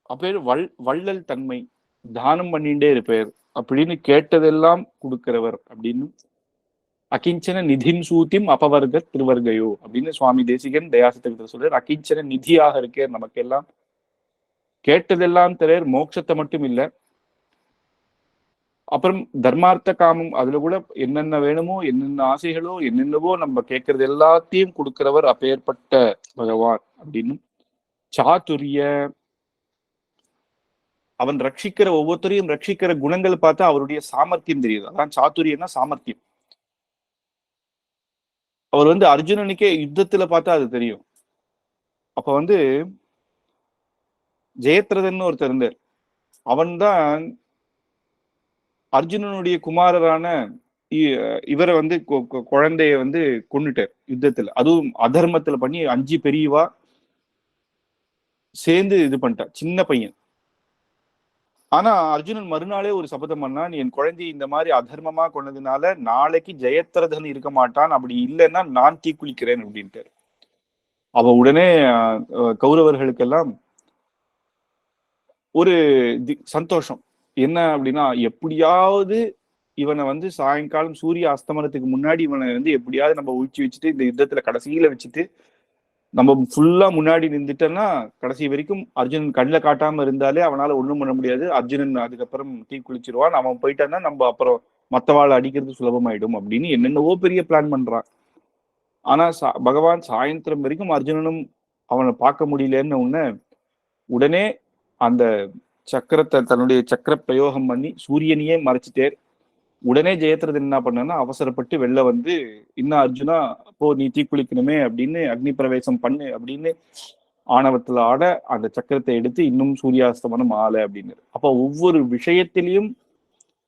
[SPEAKER 1] அப்பேர் வள்ளல் தன்மை, தானம் பண்ணிட்டே இருப்பார் அப்படின்னு கேட்டதெல்லாம் கொடுக்கிறவர் அப்படின்னு. அகிஞ்சன நிதின் சூத்திம் அபவர்க திருவர்கையோ அப்படின்னு சுவாமி தேசிகன் தயாசத்துக்கு சொல்றார். அகிஞ்சன நிதியாக இருக்கார், நமக்கெல்லாம் கேட்டதெல்லாம் தரார், மோட்சத்தை மட்டும் இல்லை, அப்புறம் தர்மார்த்த காமம் அதுல கூட என்னென்ன வேணுமோ, என்னென்ன ஆசைகளோ, என்னென்னவோ நம்ம கேட்கறது எல்லாத்தையும் கொடுக்கிறவர் அப்பேற்பட்ட பகவான் அப்படின்னு. சாதுரிய, அவன் ரட்சிக்கிற ஒவ்வொருத்தரையும் ரட்சிக்கிற குணங்கள் பார்த்தா அவருடைய சாமர்த்தியம் தெரியுது. அதான் சாதுரியன்னா சாமர்த்தியம். அவர் அர்ஜுனனுக்கே யுத்தத்துல பார்த்தா அது தெரியும். அப்ப ஜெயத்ரதன் ஒருத்தர் இருந்தார். அவன்தான் அர்ஜுனனுடைய குமாரரான இவரை குழந்தைய கொண்டுட்டார் யுத்தத்துல. அதுவும் அதர்மத்துல பண்ணி 5 பெரியவா சேர்ந்து இது பண்ணிட்டார், சின்ன பையன். ஆனா அர்ஜுனன் மறுநாளே ஒரு சபதம் பண்ணான், என் குழந்தை இந்த மாதிரி அதர்மமா கொண்டதுனால நாளைக்கு ஜெயத்ரதன் இருக்க மாட்டான், அப்படி இல்லைன்னா நான் தீக்குளிக்கிறேன் அப்படின்ட்டு. அவ உடனே கௌரவர்களுக்கெல்லாம் ஒரு சந்தோஷம். என்ன அப்படின்னா, எப்படியாவது இவனை சாயங்காலம் சூரிய அஸ்தமனத்துக்கு முன்னாடி இவனை எப்படியாவது நம்ம ஒழிச்சு வச்சுட்டு இந்த யுத்தத்துல கடைசியில வச்சுட்டு நம்ம ஃபுல்லா முன்னாடி நின்றுட்டோம்னா கடைசி வரைக்கும் அர்ஜுனன் கண்ணில் காட்டாம இருந்தாலே அவனால ஒண்ணும் பண்ண முடியாது. அர்ஜுனன் அதுக்கப்புறம் தீ குளிச்சிருவான். அவன் போயிட்டான்னா நம்ம அப்புறம் மத்தவாள் அடிக்கிறது சுலபமாயிடும் அப்படின்னு என்னென்னவோ பெரிய பிளான் பண்றான். ஆனா பகவான் சாயந்தரம் வரைக்கும் அர்ஜுனனும் அவனை பார்க்க முடியலன்னு உடனே அந்த சக்கரத்தை தன்னுடைய சக்கர பிரயோகம் பண்ணி சூரியனையே மறைச்சிட்டே உடனே ஜெயத்ரதன் என்ன பண்ணா, அவசரப்பட்டு வெளில வந்து, இன்னும் அர்ஜுனா அப்போ நீ தீக்குளிக்கணுமே அப்படின்னு அக்னி பிரவேசம் பண்ணு அப்படின்னு ஆணவத்துல ஆட அந்த சக்கரத்தை எடுத்து இன்னும் சூரியாஸ்தமனம் ஆல அப்படின்னு. அப்ப ஒவ்வொரு விஷயத்திலையும்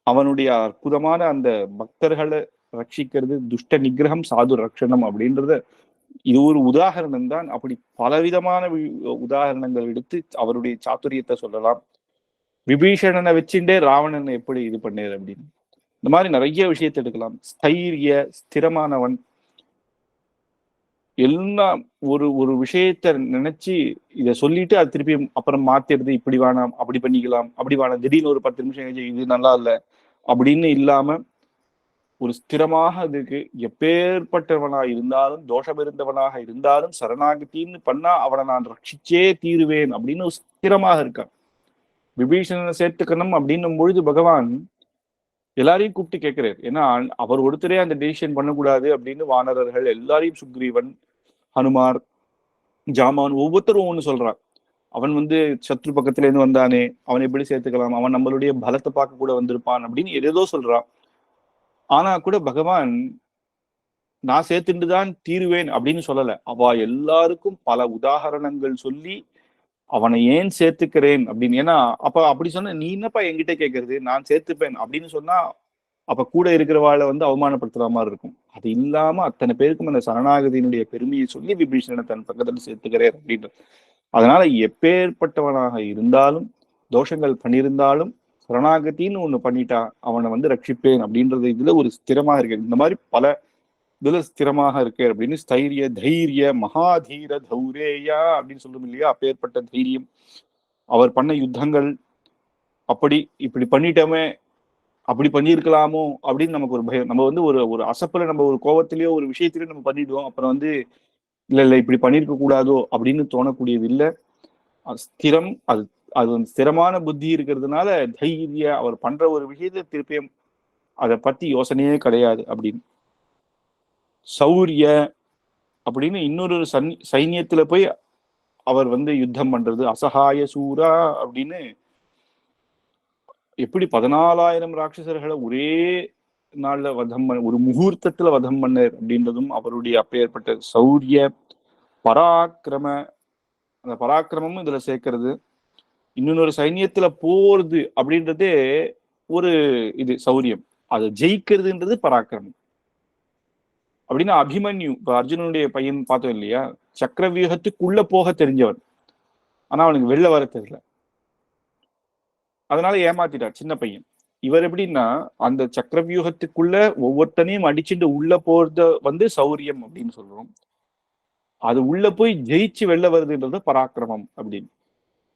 [SPEAKER 1] அவனுடைய அற்புதமான அந்த பக்தர்களை ரட்சிக்கிறது, துஷ்ட நிகிரகம் சாது ரக்ஷணம் அப்படின்றத இது ஒரு உதாரணம் தான். அப்படி பலவிதமான உதாரணங்கள் எடுத்து அவருடைய சாதுரியத்தை சொல்லலாம். விபீஷணனை வச்சுட்டே ராவணனை எப்படி இது பண்ணாரு அப்படின்னு இந்த மாதிரி நிறைய விஷயத்தை எடுக்கலாம். ஸ்தைரிய ஸ்திரமானவன், எல்லாம் ஒரு ஒரு விஷயத்த நினைச்சு இதை சொல்லிட்டு அது திருப்பி அப்புறம் மாத்திடுது, இப்படி வேணாம் அப்படி பண்ணிக்கலாம், அப்படி வேணாம் திடீர்னு ஒரு 10 நிமிஷம் கழிச்சு இது நல்லா இல்லை அப்படின்னு இல்லாம ஒரு ஸ்திரமாக அதுக்கு எப்பேற்பட்டவனா இருந்தாலும் தோஷம் இருந்தவனாக இருந்தாலும் சரணாகத்தின்னு பண்ணா அவனை நான் ரட்சிச்சே தீருவேன் அப்படின்னு ஒரு ஸ்திரமாக இருக்கான். விபீஷணனை சேர்த்துக்கணும் அப்படின்னும் பொழுது பகவான் எல்லாரையும் கூப்பிட்டு கேட்கிறாரு. ஏன்னா அவர் ஒருத்தரே அந்த டெசிஷன் பண்ணக்கூடாது அப்படின்னு வானரர்கள் எல்லாரையும், சுக்ரீவன், ஹனுமார், ஜாமான் ஒவ்வொருத்தரும் ஒண்ணு சொல்றான். அவன் வந்து சத்ரு பக்கத்துல இருந்து வந்தானே, அவனை எப்படி சேர்த்துக்கலாம், அவன் நம்மளுடைய பலத்தை பார்க்க கூட வந்திருப்பான் அப்படின்னு ஏதோ சொல்றான். ஆனா கூட பகவான் நான் சேர்த்துட்டுதான் தீருவேன் அப்படின்னு சொல்லல. அவ எல்லாருக்கும் பல உதாரணங்கள் சொல்லி அவனை ஏன் சேர்த்துக்கிறேன் அப்படின்னு. ஏன்னா அப்ப அப்படி சொன்ன நீ என்னப்பா என்கிட்ட கேட்கறது, நான் சேர்த்துப்பேன் அப்படின்னு சொன்னா அப்ப கூட இருக்கிறவாளை வந்து அவமானப்படுத்துற மாதிரி இருக்கும். அது இல்லாம அத்தனை பேருக்கும் அந்த சரணாகதியினுடைய பெருமையை சொல்லி விபீஷணனை தன் பக்கத்துல சேர்த்துக்கிறேன் அப்படின்ற. அதனால எப்பேற்பட்டவனாக இருந்தாலும் தோஷங்கள் பண்ணியிருந்தாலும் சரணாகத்தின்னு ஒண்ணு பண்ணிட்டா அவனை வந்து ரட்சிப்பேன் அப்படின்றது இதுல ஒரு ஸ்திரமாக இருக்கு. இந்த மாதிரி பல இதுல ஸ்திரமாக இருக்கு அப்படின்னு ஸ்தைரிய தைரிய மகாதீர தௌரேயா அப்படின்னு சொல்றோம் இல்லையா, அப்பேற்பட்ட தைரியம். அவர் பண்ண யுத்தங்கள் அப்படி இப்படி பண்ணிட்டோமே, அப்படி பண்ணியிருக்கலாமோ அப்படின்னு நமக்கு ஒரு பயம். நம்ம வந்து ஒரு ஒரு அசப்புல நம்ம ஒரு கோவத்திலேயோ ஒரு விஷயத்திலயோ நம்ம பண்ணிடுவோம். அப்புறம் வந்து இல்ல இப்படி பண்ணிருக்க கூடாதோ அப்படின்னு தோணக்கூடியது இல்லை. ஸ்திரம், அது அது வந்து ஸ்திரமான புத்தி இருக்கிறதுனால தைரிய அவர் பண்ற ஒரு விஷயத்த திருப்பியும் அதை பத்தி யோசனையே கிடையாது அப்படின்னு. சௌரிய அப்படின்னு இன்னொரு சைன்யத்துல போய் அவர் வந்து யுத்தம் பண்றது, அசகாய சூரா அப்படின்னு எப்படி 14,000 ராட்சசர்களை ஒரே நாள்ல வதம் பண்ண, ஒரு முகூர்த்தத்துல வதம் பண்ணார் அப்படின்றதும் அவருடைய அப்பேற்பட்ட சௌரிய. பராக்கிரம, அந்த பராக்கிரமும் இதுல சேர்க்கிறது. இன்னொரு சைன்யத்துல போறது அப்படின்றதே ஒரு இது சௌரியம், அதை ஜெயிக்கிறதுன்றது பராக்கிரமம். அப்படின்னா அபிமன்யு, இப்ப அர்ஜுனனுடைய பையன் பார்த்தோம் இல்லையா, சக்கரவியூகத்துக்குள்ள போக தெரிஞ்சவன், ஆனா அவனுக்கு வெளில வர தெரியல, அதனால ஏமாத்திட்டார் சின்ன பையன். இவர் எப்படின்னா அந்த சக்கரவியூகத்துக்குள்ள ஒவ்வொருத்தனையும் அடிச்சுட்டு உள்ள போறத வந்து சௌரியம் அப்படின்னு சொல்றோம். அது உள்ள போய் ஜெயிச்சு வெளில வருதுன்றது பராக்கிரமம் அப்படின்னு.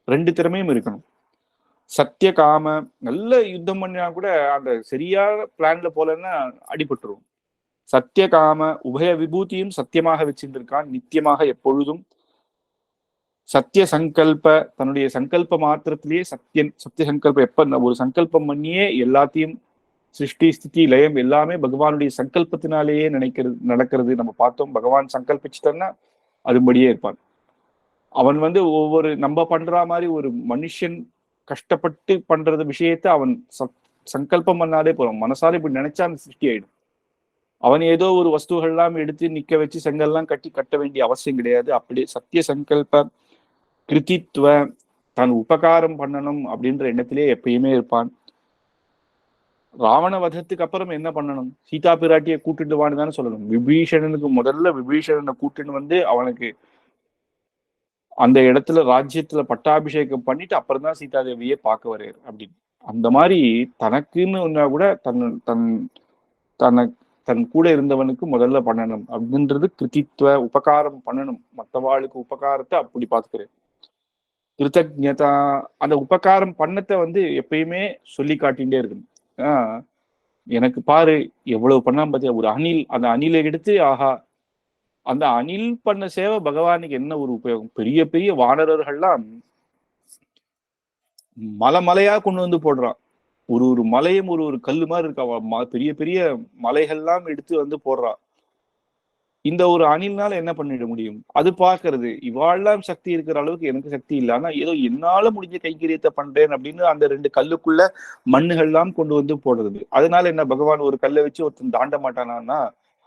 [SPEAKER 1] ரெண்டு திறமையும் இருக்கணும். சத்திய காம, நல்ல யுத்தம் பண்ணினா கூட அந்த சரியான பிளான்ல போலன்னா அடிபட்டுரும். சத்திய காம உபய விபூதியும் சத்தியமாக வச்சுட்டு இருக்கான் நித்தியமாக எப்பொழுதும். சத்திய சங்கல்ப, தன்னுடைய சங்கல்ப மாத்திரத்திலேயே சத்திய சங்கல்பம், எப்ப ஒரு சங்கல்பம் பண்ணியே எல்லாத்தையும் சிருஷ்டி ஸ்திதி லயம் எல்லாமே பகவானுடைய சங்கல்பத்தினாலேயே நடக்கிறது நம்ம பார்த்தோம். பகவான் சங்கல்பிச்சுட்டோம்னா அதுபடியே இருப்பான். அவன் வந்து ஒவ்வொரு நம்ம பண்ற மாதிரி ஒரு மனுஷன் கஷ்டப்பட்டு பண்றது விஷயத்த அவன் சங்கல்பம் பண்ணாலே போறோம், மனசால இப்படி நினைச்சா அந்த சிருஷ்டி ஆயிடும். அவன் ஏதோ ஒரு வஸ்துகள்லாம் எடுத்து நிக்க வச்சு செங்கல்லாம் கட்ட வேண்டிய அவசியம் கிடையாது. அப்படி சத்திய சங்கல்ப கிருதித்வ, தான் உபகாரம் பண்ணணும் அப்படின்ற எண்ணத்திலே எப்பயுமே இருப்பான். ராவண வதத்துக்கு அப்புறம் என்ன பண்ணணும், சீதா பிராட்டியை கூட்டிட்டு வான்னு தானே சொல்லணும். விபீஷணனுக்கு முதல்ல விபீஷணனை கூட்டின்னு வந்து அவனுக்கு அந்த இடத்துல ராஜ்யத்துல பட்டாபிஷேகம் பண்ணிட்டு அப்புறம் தான் சீதாதேவியே பார்க்க வர்றாரு அப்படின்னு. அந்த மாதிரி தனக்குன்னு ஒன்னா கூட தன் கூட இருந்தவனுக்கு முதல்ல பண்ணணும் அப்படின்றது கிருதித்வ, உபகாரம் பண்ணணும், மற்றவாளுக்கு உபகாரத்தை அப்படி பார்த்துக்கிறேன். கிருத்தஜதா, அந்த உபகாரம் பண்ணத்தை வந்து எப்பயுமே சொல்லி காட்டிகிட்டே இருக்கணும். எனக்கு பாரு எவ்வளவு பண்ணாம பார்த்தியா, ஒரு அணில், அந்த அணிலை எடுத்து ஆஹா, அந்த அணில் பண்ண சேவை பகவானுக்கு என்ன ஒரு உபயோகம். பெரிய பெரிய வானரர்கள்லாம் மலையா கொண்டு வந்து போடுறான். ஒரு ஒரு மலையும் ஒரு ஒரு கல்லு மாதிரி இருக்கா, பெரிய பெரிய மலைகள்லாம் எடுத்து வந்து போடுறான். இந்த ஒரு அணில்னால என்ன பண்ணிட முடியும்? அது பாக்குறது இவாள்லாம் சக்தி இருக்கிற அளவுக்கு எனக்கு சக்தி இல்லை, ஆனா ஏதோ என்னால முடிஞ்ச கைங்கரியத்தை பண்றேன் அப்படின்னு அந்த ரெண்டு கல்லுக்குள்ள மண்ணுகள்லாம் கொண்டு வந்து போடுறது. அதனால என்ன, பகவான் ஒரு கல்லை வச்சு ஒருத்தன் தாண்ட மாட்டானா?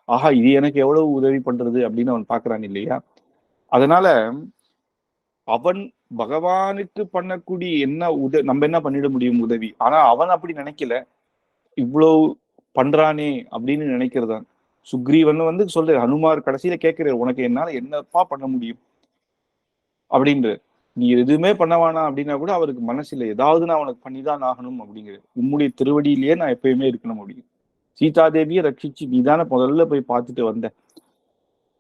[SPEAKER 1] ஆஹா, இது எனக்கு எவ்வளவு உதவி பண்றது அப்படின்னு அவன் பாக்குறான் இல்லையா? அதனால அவன் பகவானுக்கு பண்ணக்கூடிய நம்ம என்ன பண்ணிட முடியும் உதவி? ஆனா அவன் அப்படி நினைக்கல. இவ்வளவு பண்றானே அப்படின்னு நினைக்கிறதான். சுக்ரீவன் வந்து சொல்ற, ஹனுமார் கடைசியில கேட்கிறார், உனக்கு என்னால என்னப்பா பண்ண முடியும் அப்படின்ற. நீ எதுவுமே பண்ண வேணாம் அப்படின்னா கூட அவருக்கு மனசுல ஏதாவது நான் உனக்கு பண்ணிதான் ஆகணும் அப்படிங்கிறது. உம்முடைய திருவடியிலேயே நான் எப்பயுமே இருக்கணும் அப்படின்னு. சீதாதேவியை ரட்சிச்சு நீதான முதல்ல போய் பார்த்துட்டு வந்த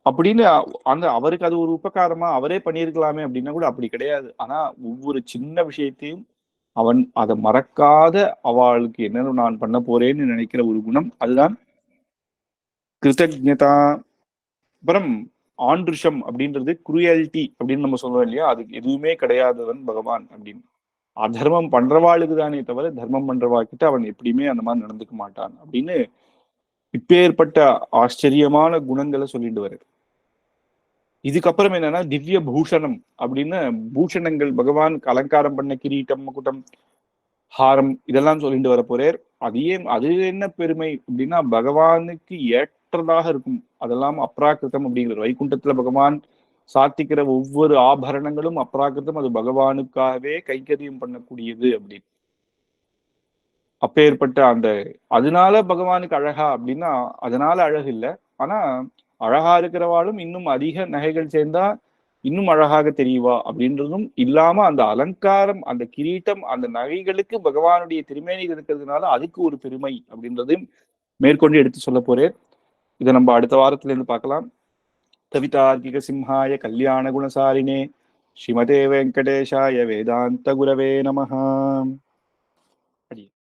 [SPEAKER 1] அப்படின்னு அந்த அவருக்கு அது ஒரு உபகாரமா அவரே பண்ணியிருக்கலாமே அப்படின்னா கூட அப்படி கிடையாது. ஆனா ஒவ்வொரு சின்ன விஷயத்தையும் அவன் அதை மறக்காத அவளுக்கு என்ன நான் பண்ண போறேன்னு நினைக்கிற ஒரு குணம், அதுதான் கிருத்தஜதா. அப்புறம் ஆண்ட்ரிஷம் அப்படின்றது குரூயல்டி அப்படின்னு நம்ம சொல்றோம் இல்லையா, அதுக்கு எதுவுமே கிடையாதவன் பகவான் அப்படின்னு. அதர்மம் பண்றவாளுக்கு தானே தவிர தர்மம் பண்றவா கிட்ட அவன் எப்படியுமே அந்த மாதிரி நடந்துக்க மாட்டான் அப்படின்னு இப்பேற்பட்ட ஆச்சரியமான குணங்களை சொல்லிட்டு வருது. இதுக்கப்புறம் என்னன்னா திவ்ய பூஷணம் அப்படின்னு, பூஷணங்கள் பகவானுக்கு அலங்காரம் பண்ண கிரீட்டம், முகுட்டம், ஹாரம் இதெல்லாம் சொல்லிட்டு வர போறார். அது என்ன பெருமை அப்படின்னா, பகவானுக்கு ஏற்றதாக இருக்கும். அதெல்லாம் அப்ராக்கிருதம் அப்படிங்கிறது. வைகுண்டத்துல பகவான் சாத்திக்கிற ஒவ்வொரு ஆபரணங்களும் அப்ராக்கிருதம், அது பகவானுக்காகவே கைங்கரியம் பண்ணக்கூடியது அப்படின்னு. அப்பேற்பட்ட அந்த அதனால பகவானுக்கு அழகா அப்படின்னா அதனால அழகு இல்லை. ஆனா அழகா இருக்கிறவாளும் இன்னும் அதிக நகைகள் சேர்ந்தா இன்னும் அழகாக தெரியவா அப்படின்றதும் இல்லாம, அந்த அலங்காரம், அந்த கிரீட்டம், அந்த நகைகளுக்கு பகவானுடைய திருமேனி இருக்கிறதுனால அதுக்கு ஒரு பெருமை அப்படின்றதையும் மேற்கொண்டு எடுத்து சொல்ல போறேன். இதை நம்ம அடுத்த வாரத்துல இருந்து பார்க்கலாம். கவிதார்க்கிக சிம்ஹாய கல்யாண குணசாலினே ஸ்ரீமதே வெங்கடேஷாய வேதாந்த குரவே நமஹ.